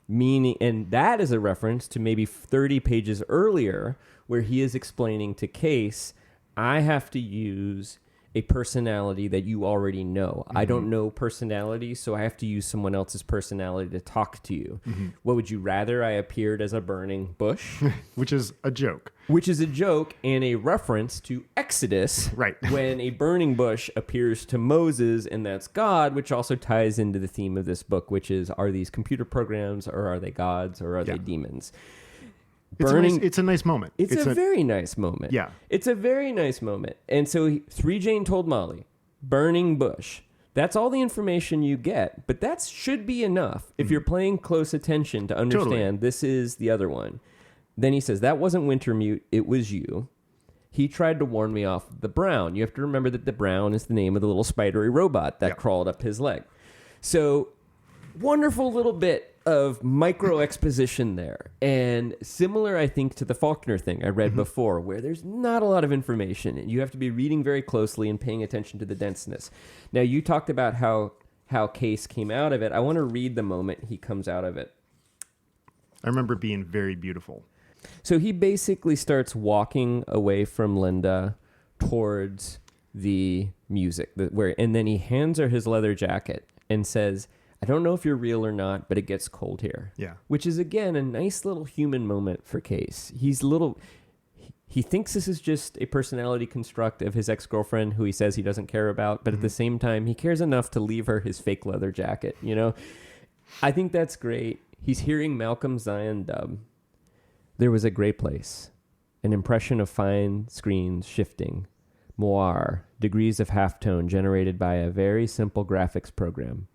Meaning, and that is a reference to maybe 30 pages earlier where he is explaining to Case, I have to use a personality that you already know. I don't know personality, so I have to use someone else's personality to talk to you. What would you rather? I appeared as a burning bush? Which is a joke. Which is a joke and a reference to Exodus. Right. When a burning bush appears to Moses, and that's God, which also ties into the theme of this book, which is, are these computer programs, or are they gods, or are they demons? It's a nice moment. It's a very nice moment. Yeah. It's a very nice moment. And so 3 Jane told Molly, burning bush. That's all the information you get, but that should be enough if you're paying close attention to understand this is the other one. Then he says, that wasn't Wintermute, it was you. He tried to warn me off the Brown. You have to remember that the Brown is the name of the little spidery robot that crawled up his leg. So, wonderful little bit of micro exposition there. And similar, I think, to the Faulkner thing I read before, where there's not a lot of information and you have to be reading very closely and paying attention to the denseness. Now, you talked about how Case came out of it. I want to read the moment he comes out of it. I remember it being very beautiful. So he basically starts walking away from Linda towards the music, and then he hands her his leather jacket and says, I don't know if you're real or not, but it gets cold here. Yeah. Which is, again, a nice little human moment for Case. He thinks this is just a personality construct of his ex-girlfriend who he says he doesn't care about, but at the same time, he cares enough to leave her his fake leather jacket, you know? I think that's great. He's hearing Malcolm Zion dub. There was a gray place, an impression of fine screens shifting, moire, degrees of halftone generated by a very simple graphics program.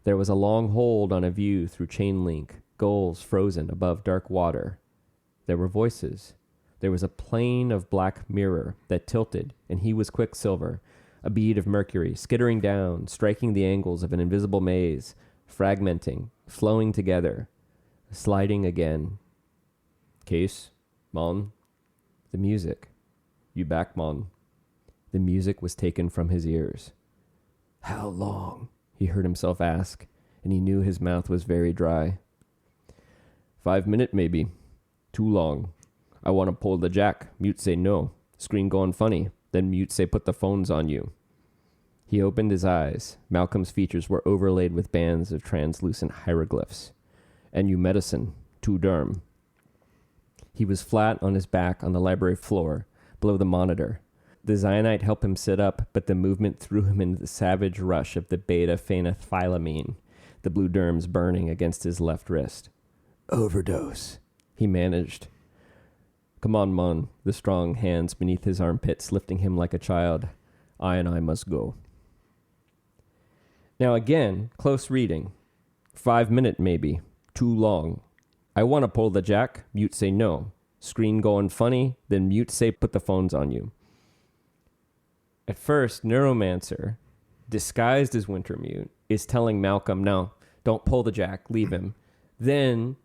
There was a long hold on a view through chain link, gulls frozen above dark water. There were voices. There was a plane of black mirror that tilted, and he was Quicksilver, a bead of mercury, skittering down, striking the angles of an invisible maze, fragmenting, flowing together, sliding again. Case, Mon, the music. You back, Mon. The music was taken from his ears. How long? He heard himself ask, and he knew his mouth was very dry. 5 minute, maybe. Too long. I want to pull the jack. Mute say no. Screen going funny. Then Mute say put the phones on you. He opened his eyes. Malcolm's features were overlaid with bands of translucent hieroglyphs. And you medicine. Too derm. He was flat on his back on the library floor, below the monitor. The Zionite helped him sit up, but the movement threw him into the savage rush of the beta-phenethylamine, the blue derms burning against his left wrist. Overdose, he managed. Come on, Mon, the strong hands beneath his armpits lifting him like a child. I and I must go. Now again, close reading. 5 minute maybe. Too long. I want to pull the jack. Mute say no. Screen going funny. Then Mute say put the phones on you. At first, Neuromancer, disguised as Wintermute, is telling Malcolm, no, don't pull the jack, leave him. Then,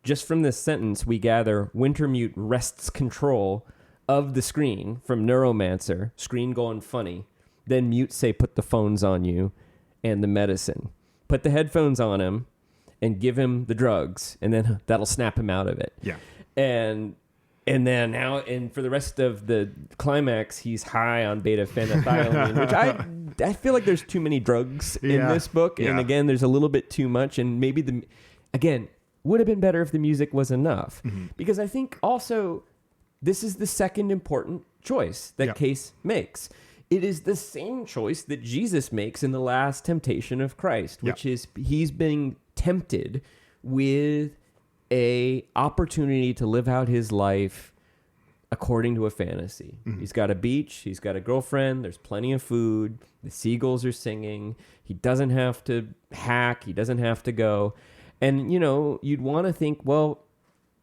just from this sentence, we gather Wintermute wrests control of the screen from Neuromancer, screen going funny. Then Mute say put the phones on you and the medicine. Put the headphones on him and give him the drugs, and then that'll snap him out of it. Yeah. And then now, and for the rest of the climax, he's high on beta-phenethylamine, which I feel like there's too many drugs in this book. And again, there's a little bit too much. And maybe would have been better if the music was enough. Mm-hmm. Because I think also this is the second important choice that Case makes. It is the same choice that Jesus makes in the last temptation of Christ, which is he's being tempted with a opportunity to live out his life according to a fantasy. Mm-hmm. He's got a beach, he's got a girlfriend, there's plenty of food, the seagulls are singing, he doesn't have to hack, he doesn't have to go. And, you know, you'd want to think, well,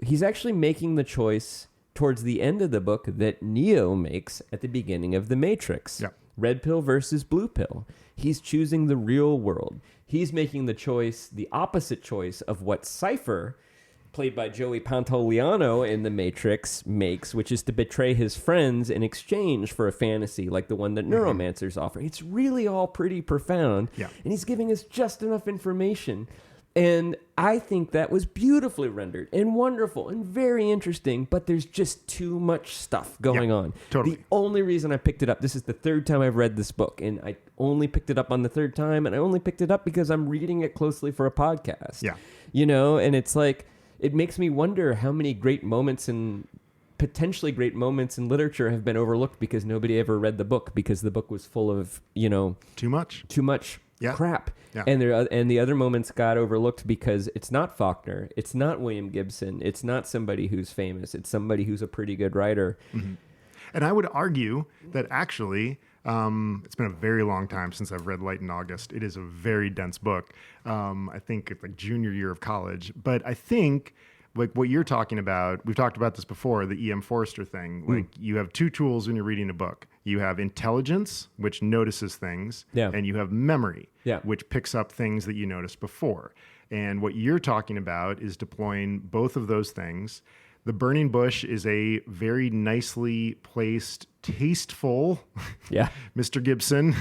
he's actually making the choice towards the end of the book that Neo makes at the beginning of The Matrix. Yep. Red pill versus blue pill. He's choosing the real world. He's making the choice, the opposite choice of what Cypher, played by Joey Pantoliano in The Matrix, makes, which is to betray his friends in exchange for a fantasy like the one that Neuromancers offer. It's really all pretty profound. Yeah. And he's giving us just enough information. And I think that was beautifully rendered and wonderful and very interesting, but there's just too much stuff going on. Totally. The only reason I picked it up, this is the third time I've read this book, and I only picked it up on the third time, and I only picked it up because I'm reading it closely for a podcast. Yeah. You know, and it's like, it makes me wonder how many great moments and potentially great moments in literature have been overlooked because nobody ever read the book because the book was full of, you know... Too much crap. Yeah. And the other moments got overlooked because it's not Faulkner, it's not William Gibson, it's not somebody who's famous, it's somebody who's a pretty good writer. Mm-hmm. And I would argue that actually It's been a very long time since I've read Light in August. It is a very dense book. I think it's like junior year of college. But I think like what you're talking about, we've talked about this before, the E.M. Forster thing. Like you have two tools when you're reading a book. You have intelligence, which notices things, and you have memory, which picks up things that you noticed before. And what you're talking about is deploying both of those things. The burning bush is a very nicely placed, tasteful, Mr. Gibson,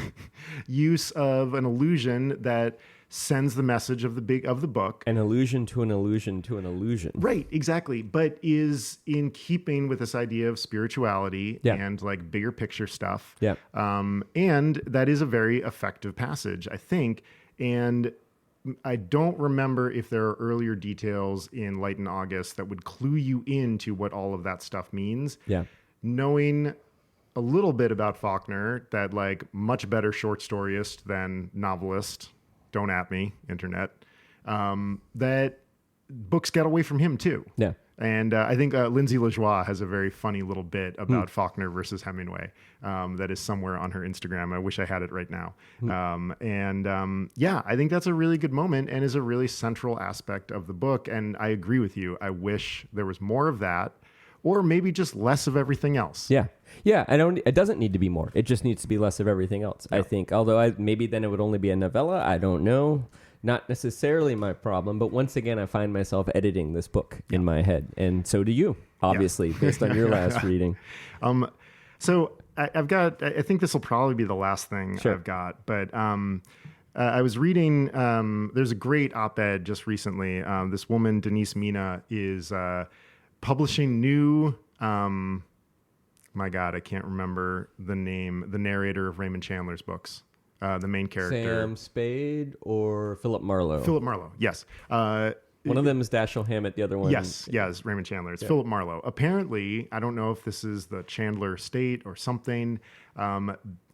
use of an illusion that sends the message of the book. An allusion to an illusion to an illusion. Right, exactly. But is in keeping with this idea of spirituality and like bigger picture stuff. Yeah. And that is a very effective passage, I think. And I don't remember if there are earlier details in Light in August that would clue you into what all of that stuff means. Yeah. Knowing a little bit about Faulkner, that like much better short storyist than novelist, don't at me, internet, that books get away from him too. Yeah. And I think Lindsay LaJoie has a very funny little bit about Faulkner versus Hemingway that is somewhere on her Instagram. I wish I had it right now. I think that's a really good moment and is a really central aspect of the book. And I agree with you. I wish there was more of that, or maybe just less of everything else. Yeah. Yeah. It doesn't need to be more. It just needs to be less of everything else, I think. Although maybe then it would only be a novella. I don't know. Not necessarily my problem, but once again, I find myself editing this book in my head. And so do you, obviously, based on your last reading. So I've got, I think this will probably be the last thing I've got, but I was reading, there's a great op-ed just recently. This woman, Denise Mina, is publishing new, my God, I can't remember the name, the narrator of Raymond Chandler's books. The main character. Sam Spade or Philip Marlowe? Philip Marlowe, yes. One of them is Dashiell Hammett, the other one... Yes, Raymond Chandler. It's Philip Marlowe. Apparently, I don't know if this is the Chandler estate or something,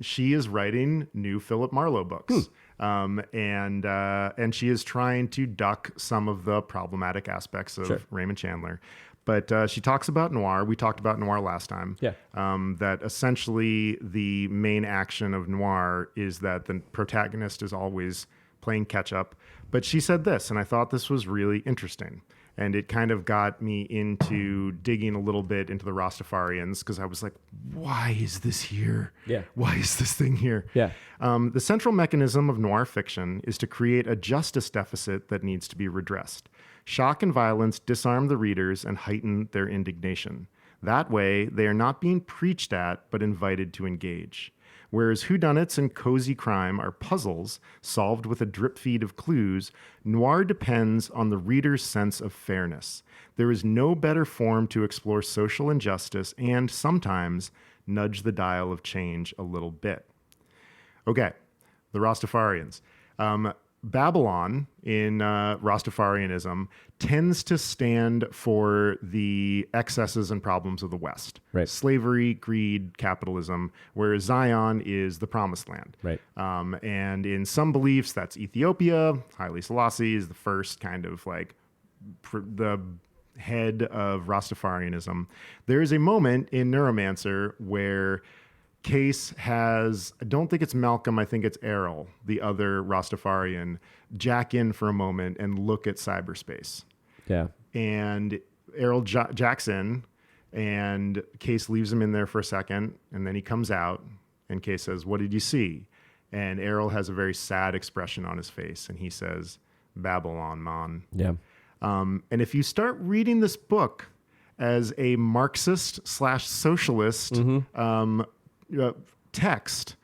she is writing new Philip Marlowe books. And she is trying to duck some of the problematic aspects of Raymond Chandler. But she talks about noir. We talked about noir last time. Yeah. That essentially the main action of noir is that the protagonist is always playing catch up. But she said this, and I thought this was really interesting. And it kind of got me into digging a little bit into the Rastafarians, because I was like, why is this here? Yeah. Why is this thing here? Yeah. The central mechanism of noir fiction is to create a justice deficit that needs to be redressed. Shock and violence disarm the readers and heighten their indignation. That way, they are not being preached at, but invited to engage. Whereas whodunits and cozy crime are puzzles solved with a drip feed of clues, noir depends on the reader's sense of fairness. There is no better form to explore social injustice and, sometimes, nudge the dial of change a little bit. Okay, the Rastafarians. Babylon in Rastafarianism tends to stand for the excesses and problems of the West. Right. Slavery, greed, capitalism, whereas Zion is the promised land. Right. And in some beliefs, that's Ethiopia. Haile Selassie is the first kind of like the head of Rastafarianism. There is a moment in Neuromancer where Case has, I don't think it's Malcolm, I think it's Errol, the other Rastafarian, jack in for a moment and look at cyberspace. Yeah. And Errol jacks in, and Case leaves him in there for a second, and then he comes out, and Case says, "What did you see?" And Errol has a very sad expression on his face, and he says, "Babylon, man." Yeah. And if you start reading this book as a Marxist/socialist text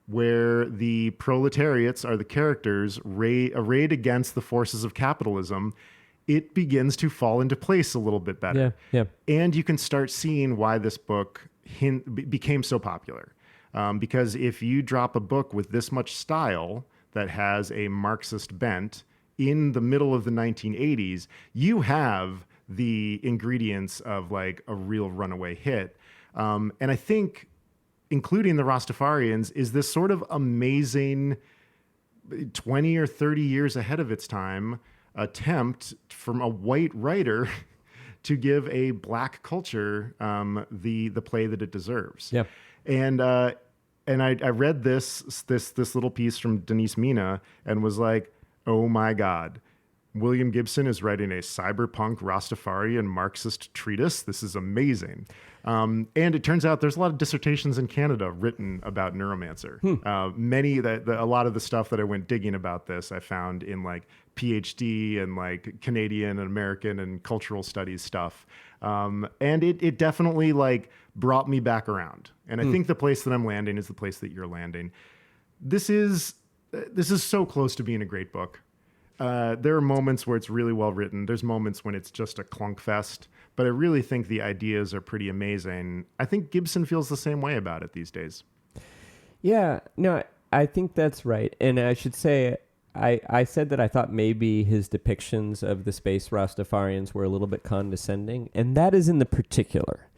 where the proletariats are the characters arrayed against the forces of capitalism, it begins to fall into place a little bit better. Yeah, yeah. And you can start seeing why this book became so popular. Because if you drop a book with this much style that has a Marxist bent in the middle of the 1980s, you have the ingredients of like a real runaway hit. And I think including the Rastafarians is this sort of amazing 20 or 30 years ahead of its time attempt from a white writer to give a black culture the play that it deserves. Yeah. And And I read this little piece from Denise Mina and was like, oh my God, William Gibson is writing a cyberpunk Rastafarian Marxist treatise. This is amazing. And it turns out there's a lot of dissertations in Canada written about Neuromancer. A lot of the stuff that I went digging about this, I found in like PhD and like Canadian and American and cultural studies stuff. And it definitely like brought me back around. And I think the place that I'm landing is the place that you're landing. This is so close to being a great book. There are moments where it's really well written. There's moments when it's just a clunk fest, but I really think the ideas are pretty amazing. I think Gibson feels the same way about it these days. Yeah, no, I think that's right. And I should say, I said that I thought maybe his depictions of the space Rastafarians were a little bit condescending, and that is in the particular.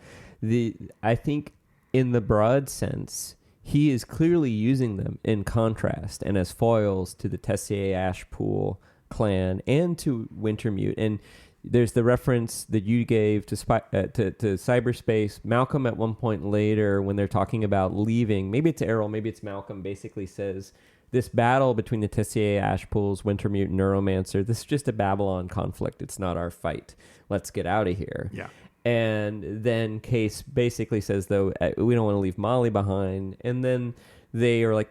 I think in the broad sense, he is clearly using them in contrast and as foils to the Tessier Ashpool clan and to Wintermute. And there's the reference that you gave to cyberspace. Malcolm at one point later, when they're talking about leaving, maybe it's Errol, maybe it's Malcolm, basically says, this battle between the Tessier Ashpools, Wintermute, and Neuromancer, this is just a Babylon conflict. It's not our fight. Let's get out of here. Yeah. And then Case basically says, though, we don't want to leave Molly behind. And then they are like,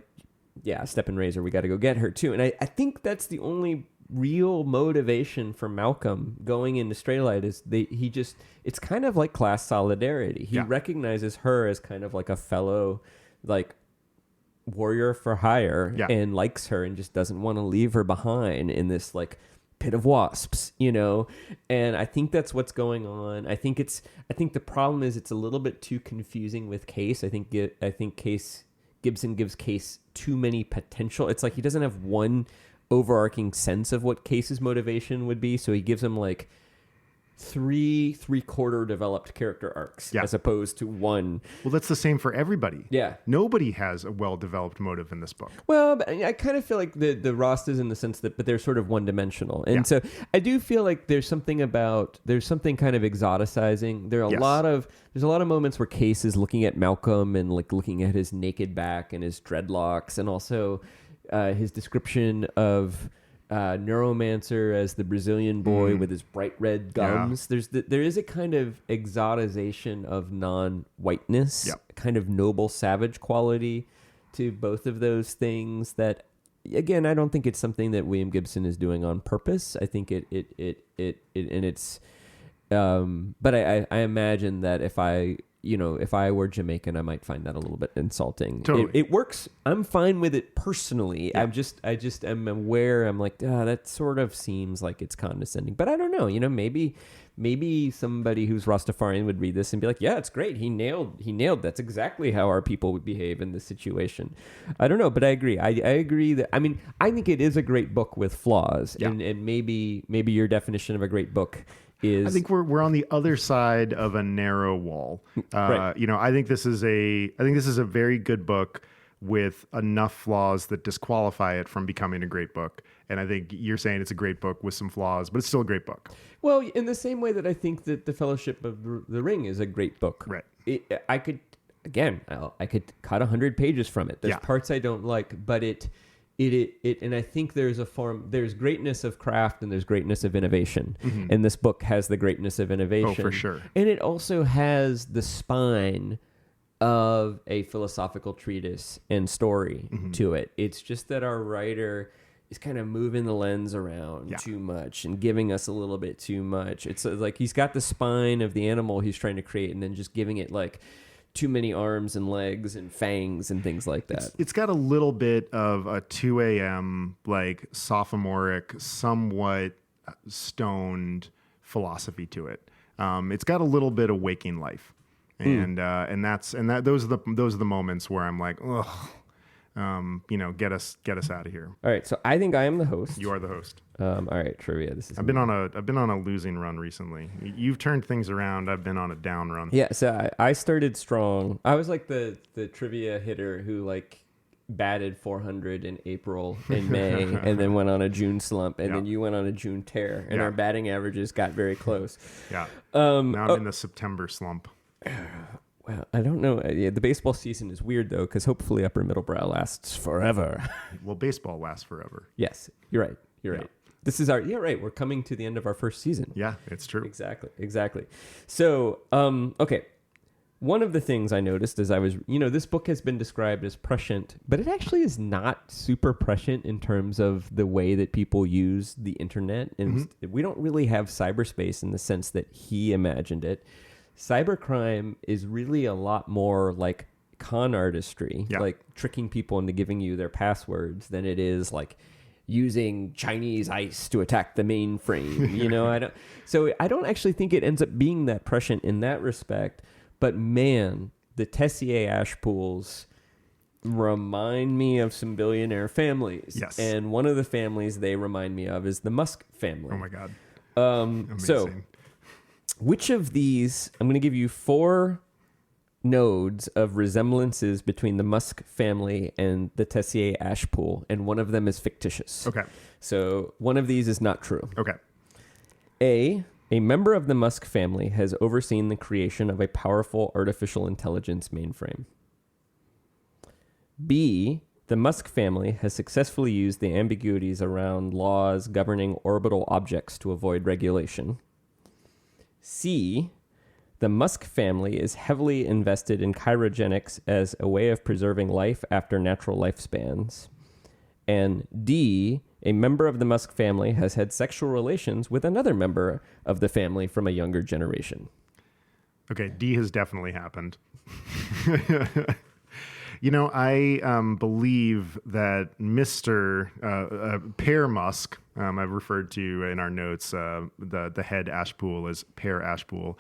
yeah, Step and Razor, we got to go get her too. And I think that's the only real motivation for Malcolm going into Straylight is it's kind of like class solidarity. He recognizes her as kind of like a fellow, like, warrior for hire and likes her and just doesn't want to leave her behind in this like pit of wasps, and I think that's what's going on. I think the problem is it's a little bit too confusing with Case. I think Gibson gives Case too many potential. It's like he doesn't have one overarching sense of what Case's motivation would be, so he gives him like three-quarter developed character arcs as opposed to one. Well, that's the same for everybody. Yeah. Nobody has a well-developed motive in this book. Well, I kind of feel like the Rostas in the sense that, but they're sort of one-dimensional. And so I do feel like there's something kind of exoticizing. There's a lot of moments where Case is looking at Malcolm and like looking at his naked back and his dreadlocks, and also his description of Neuromancer as the Brazilian boy with his bright red gums. There is a kind of exotization of non-whiteness, kind of noble savage quality to both of those things that, again, I don't think it's something that William Gibson is doing on purpose. I think but I imagine that if I were Jamaican, I might find that a little bit insulting. Totally. It works. I'm fine with it personally. Yeah. I'm aware. I'm like, that sort of seems like it's condescending. But I don't know. Maybe somebody who's Rastafarian would read this and be like, yeah, it's great. He nailed. That's exactly how our people would behave in this situation. I don't know, but I agree. I agree that. I mean, I think it is a great book with flaws, and maybe your definition of a great book is, I think we're on the other side of a narrow wall. Right. I think this is a very good book with enough flaws that disqualify it from becoming a great book. And I think you're saying it's a great book with some flaws, but it's still a great book. Well, in the same way that I think that The Fellowship of the Ring is a great book. Right. I could cut 100 pages from it. There's parts I don't like, but it and I think there's greatness of craft and there's greatness of innovation. Mm-hmm. And this book has the greatness of innovation. Oh, for sure. And it also has the spine of a philosophical treatise and story to it. It's just that our writer is kind of moving the lens around too much and giving us a little bit too much. It's like he's got the spine of the animal he's trying to create and then just giving it like too many arms and legs and fangs and things like that. It's got a little bit of a 2 a.m. like sophomoric, somewhat stoned philosophy to it. It's got a little bit of waking life, and those are the moments where I'm like, ugh. Get us out of here. All right, so I think I am the host. You are the host. All right, trivia. I've been on a losing run recently. You've turned things around. I've been on a down run. Yeah, so I started strong. I was like the trivia hitter who like batted 400 in April and May, and then went on a June slump, and then you went on a June tear, and our batting averages got very close. Yeah. Now I'm in the September slump. Well, I don't know. Yeah, the baseball season is weird, though, because hopefully Upper Middlebrow lasts forever. Well, baseball lasts forever. Yes, you're right. You're right. This is yeah, right. We're coming to the end of our first season. Yeah, it's true. Exactly. So, okay. One of the things I noticed as I was, this book has been described as prescient, but it actually is not super prescient in terms of the way that people use the internet. And we don't really have cyberspace in the sense that he imagined it. Cybercrime is really a lot more like con artistry, like tricking people into giving you their passwords, than it is like using Chinese ice to attack the mainframe. I don't actually think it ends up being that prescient in that respect. But man, the Tessier ash pools remind me of some billionaire families. Yes. And one of the families they remind me of is the Musk family. Oh my God. So which of these, I'm going to give you 4 nodes of resemblances between the Musk family and the Tessier ash pool, and one of them is fictitious. Okay. So one of these is not true. Okay. A member of the Musk family has overseen the creation of a powerful artificial intelligence mainframe. B, the Musk family has successfully used the ambiguities around laws governing orbital objects to avoid regulation. C, the Musk family is heavily invested in cryogenics as a way of preserving life after natural lifespans. And D, a member of the Musk family has had sexual relations with another member of the family from a younger generation. Okay, D has definitely happened. I believe that Mr. Pear Musk, I've referred to in our notes the head ash pool as Pear Ash Pool.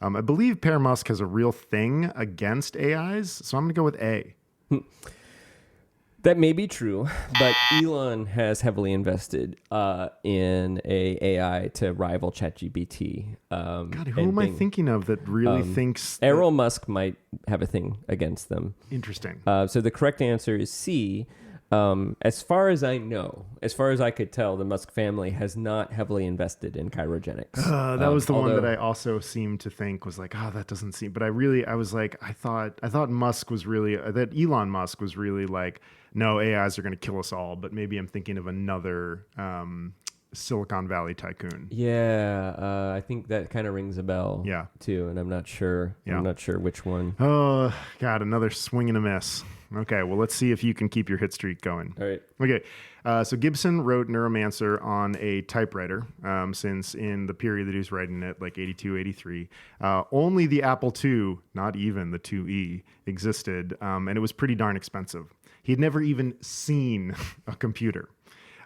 I believe Pear Musk has a real thing against AIs, so I'm going to go with A. That may be true, but Elon has heavily invested in a AI to rival ChatGPT. God, who am I thinking of that really thinks... Errol Musk might have a thing against them. Interesting. So the correct answer is C. As far as I know, as far as I could tell, the Musk family has not heavily invested in cryogenics. That was the one that I also seemed to think was like, that doesn't seem... But I thought Musk was really... that Elon Musk was really like... No, AIs are going to kill us all, but maybe I'm thinking of another Silicon Valley tycoon. Yeah, I think that kind of rings a bell. Yeah, too, and I'm not sure. Yeah. I'm not sure which one. Oh God, another swing and a miss. Okay, well let's see if you can keep your hit streak going. All right. Okay, so Gibson wrote Neuromancer on a typewriter since in the period that he was writing it, like 82, 83. Only the Apple II, not even the IIe, existed, and it was pretty darn expensive. He had never even seen a computer.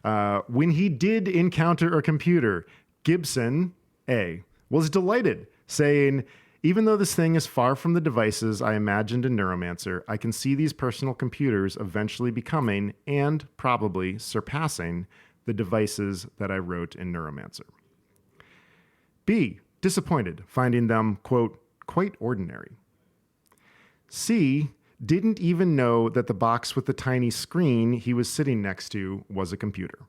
When he did encounter a computer, Gibson, A, was delighted, saying, "Even though this thing is far from the devices I imagined in Neuromancer, I can see these personal computers eventually becoming, and probably surpassing, the devices that I wrote in Neuromancer." B, disappointed, finding them, quote, quite ordinary. C, didn't even know that the box with the tiny screen he was sitting next to was a computer.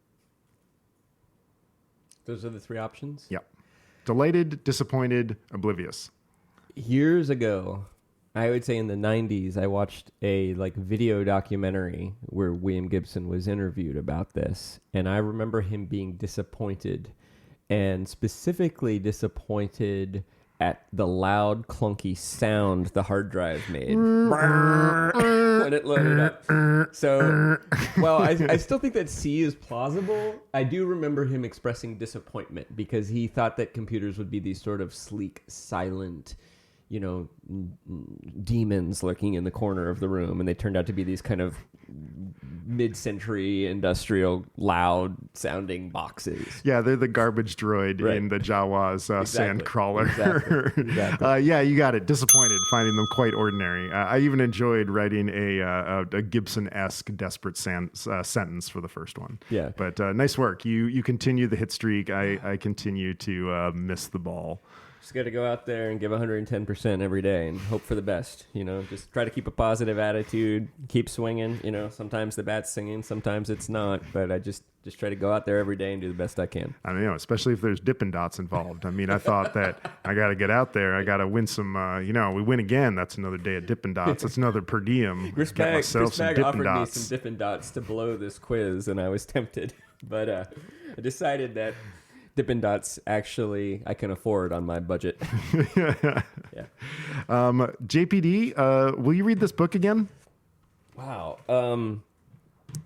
Those are the 3 options? Yep. Delighted, disappointed, oblivious. Years ago, I would say in the 90s, I watched a video documentary where William Gibson was interviewed about this, and I remember him being disappointed, and specifically disappointed at the loud, clunky sound the hard drive made when it loaded up. So, well, I still think that C is plausible. I do remember him expressing disappointment because he thought that computers would be these sort of sleek, silent, demons lurking in the corner of the room, and they turned out to be these kind of mid-century industrial loud sounding boxes. Yeah, they're the garbage droid in the Jawa's sand crawler. Exactly. Yeah, you got it. Disappointed, finding them quite ordinary. I even enjoyed writing a Gibson-esque desperate sentence for the first one. Yeah. But nice work. You continue the hit streak. I continue to miss the ball. Just got to go out there and give 110% every day and hope for the best. Just try to keep a positive attitude, keep swinging. Sometimes the bat's singing, sometimes it's not. But I just try to go out there every day and do the best I can. I mean, especially if there's Dippin' Dots involved. I mean, I thought that I got to get out there. I got to win some, we win again. That's another day of Dippin' Dots. That's another per diem. Chris Bagg offered me some Dippin' Dots to blow this quiz, and I was tempted. But I decided that Dippin' Dots actually I can afford on my budget. Yeah. JPD, will you read this book again? Wow.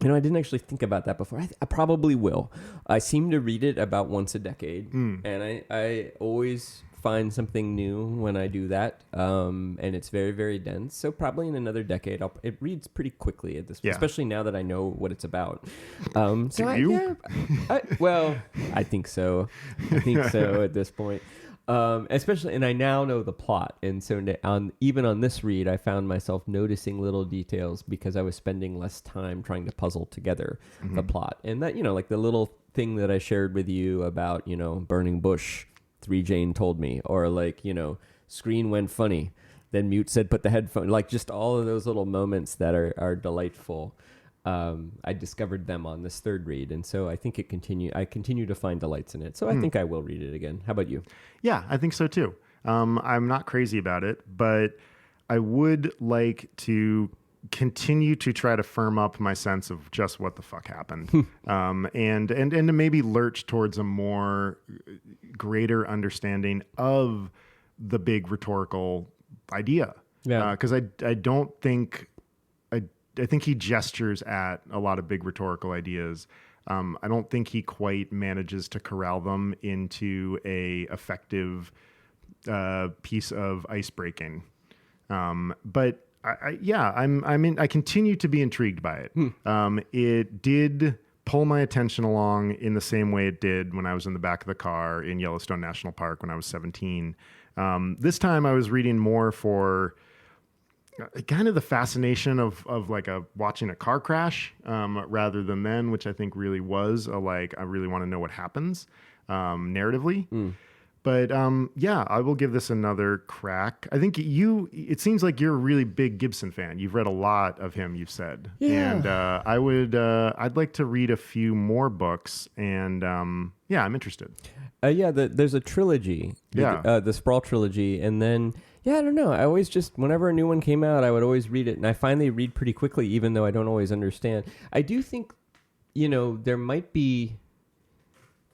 I didn't actually think about that before. I probably will. I seem to read it about once a decade, and I always find something new when I do that, and it's very, very dense. So probably in another decade, it reads pretty quickly at this point, especially now that I know what it's about. I think so. I think so at this point. Especially, and I now know the plot, and so even on this read, I found myself noticing little details because I was spending less time trying to puzzle together the plot, and that like the little thing that I shared with you about burning bush, 3 Jane told me, or screen went funny, then Mute said put the headphone, just all of those little moments that are delightful. I discovered them on this third read, and so I think I continue to find delights in it. So I think I will read it again. How about you? Yeah, I think so too. I'm not crazy about it, but I would like to continue to try to firm up my sense of just what the fuck happened, and to maybe lurch towards a more greater understanding of the big rhetorical idea. Yeah, because I don't think. I think he gestures at a lot of big rhetorical ideas. I don't think he quite manages to corral them into a effective piece of ice breaking. But I continue to be intrigued by it. It did pull my attention along in the same way it did when I was in the back of the car in Yellowstone National Park when I was 17. This time I was reading more for kind of the fascination of watching a car crash rather than then, which I think really was I really want to know what happens narratively. But I will give this another crack. I think it seems like you're a really big Gibson fan. You've read a lot of him, you've said. Yeah. And I'd like to read a few more books, and I'm interested. There's a trilogy. The Sprawl trilogy, and then I don't know. I always whenever a new one came out, I would always read it, and I finally read pretty quickly, even though I don't always understand. I do think, there might be.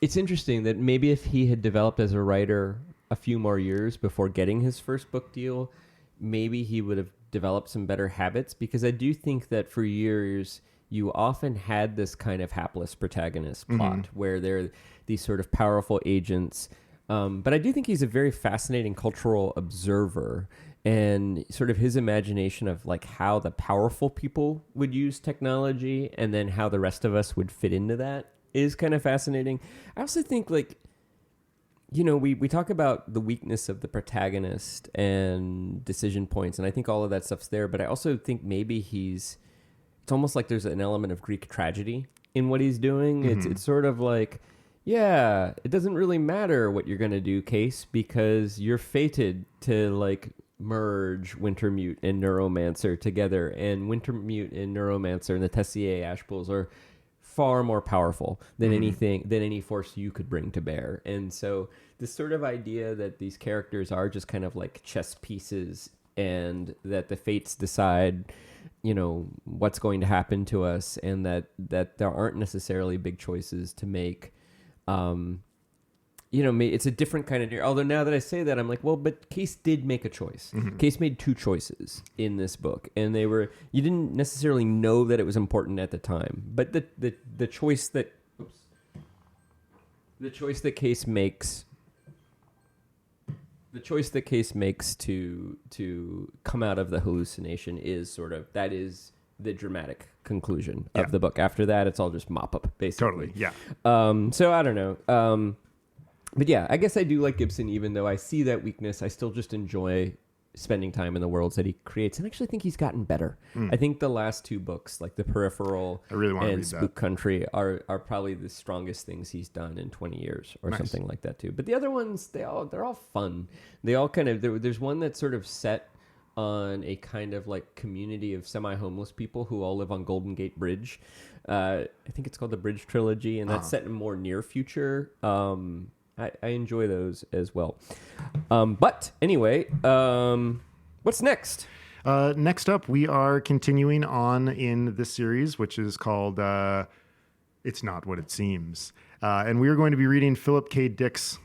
It's interesting that maybe if he had developed as a writer a few more years before getting his first book deal, maybe he would have developed some better habits, because I do think that for years you often had this kind of hapless protagonist plot where they're these sort of powerful agents. But I do think he's a very fascinating cultural observer, and sort of his imagination of how the powerful people would use technology and then how the rest of us would fit into that is kind of fascinating. I also think we talk about the weakness of the protagonist and decision points, and I think all of that stuff's there, but I also think maybe it's almost like there's an element of Greek tragedy in what he's doing. It's sort of it doesn't really matter what you're going to do, Case, because you're fated to merge Wintermute and Neuromancer together, and Wintermute and Neuromancer and the Tessier ash pools are far more powerful than any force you could bring to bear. And so this sort of idea that these characters are just kind of like chess pieces, and that the fates decide what's going to happen to us, and that there aren't necessarily big choices to make. It's a different kind of... Although now that I say that, I'm like, well, but Case did make a choice. Case made 2 choices in this book, and they were... You didn't necessarily know that it was important at the time, but the choice that... The choice that Case makes... The choice that Case makes to come out of the hallucination is sort of... That is the dramatic conclusion of the book. After that, it's all just mop-up, basically. Totally, yeah. So I don't know. But yeah, I guess I do like Gibson, even though I see that weakness. I still just enjoy spending time in the worlds that he creates, and I actually think he's gotten better. I think the last 2 books, like The Peripheral I really want to and read Spook that. Country, are probably the strongest things he's done in 20 years or something like that too. But the other ones, they're all fun. They all kind of there's one that's sort of set on a kind of like community of semi-homeless people who all live on Golden Gate Bridge. I think it's called the Bridge Trilogy, and that's set in more near future. I enjoy those as well. But anyway, what's next? Next up, we are continuing on in this series, which is called It's Not What It Seems. And we are going to be reading Philip K. Dick's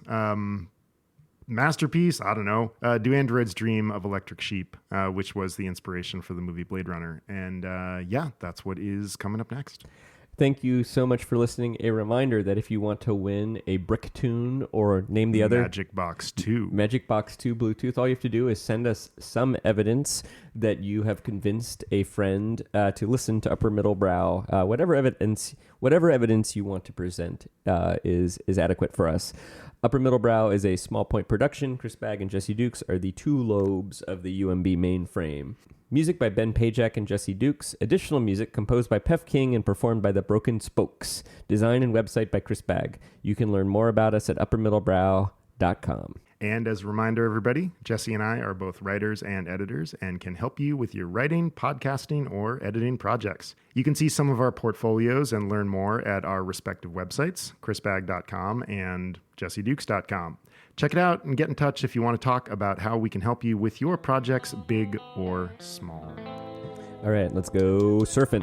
masterpiece, I don't know, Do Androids Dream of Electric Sheep, which was the inspiration for the movie Blade Runner. And yeah, that's what is coming up next. Thank you so much for listening. A reminder that if you want to win a Brick Tune or name the other Magic Box 2 Bluetooth, all you have to do is send us some evidence that you have convinced a friend to listen to Upper Middle Brow. Whatever evidence you want to present is adequate for us. Upper Middle Brow is a Small Point production. Chris Bagg and Jesse Dukes are the 2 lobes of the UMB mainframe. Music by Ben Pajak and Jesse Dukes. Additional music composed by Pef King and performed by the Broken Spokes. Design and website by Chris Bagg. You can learn more about us at uppermiddlebrow.com. And as a reminder, everybody, Jesse and I are both writers and editors and can help you with your writing, podcasting, or editing projects. You can see some of our portfolios and learn more at our respective websites, chrisbagg.com and jessedukes.com. Check it out and get in touch if you want to talk about how we can help you with your projects, big or small. All right, let's go surfing.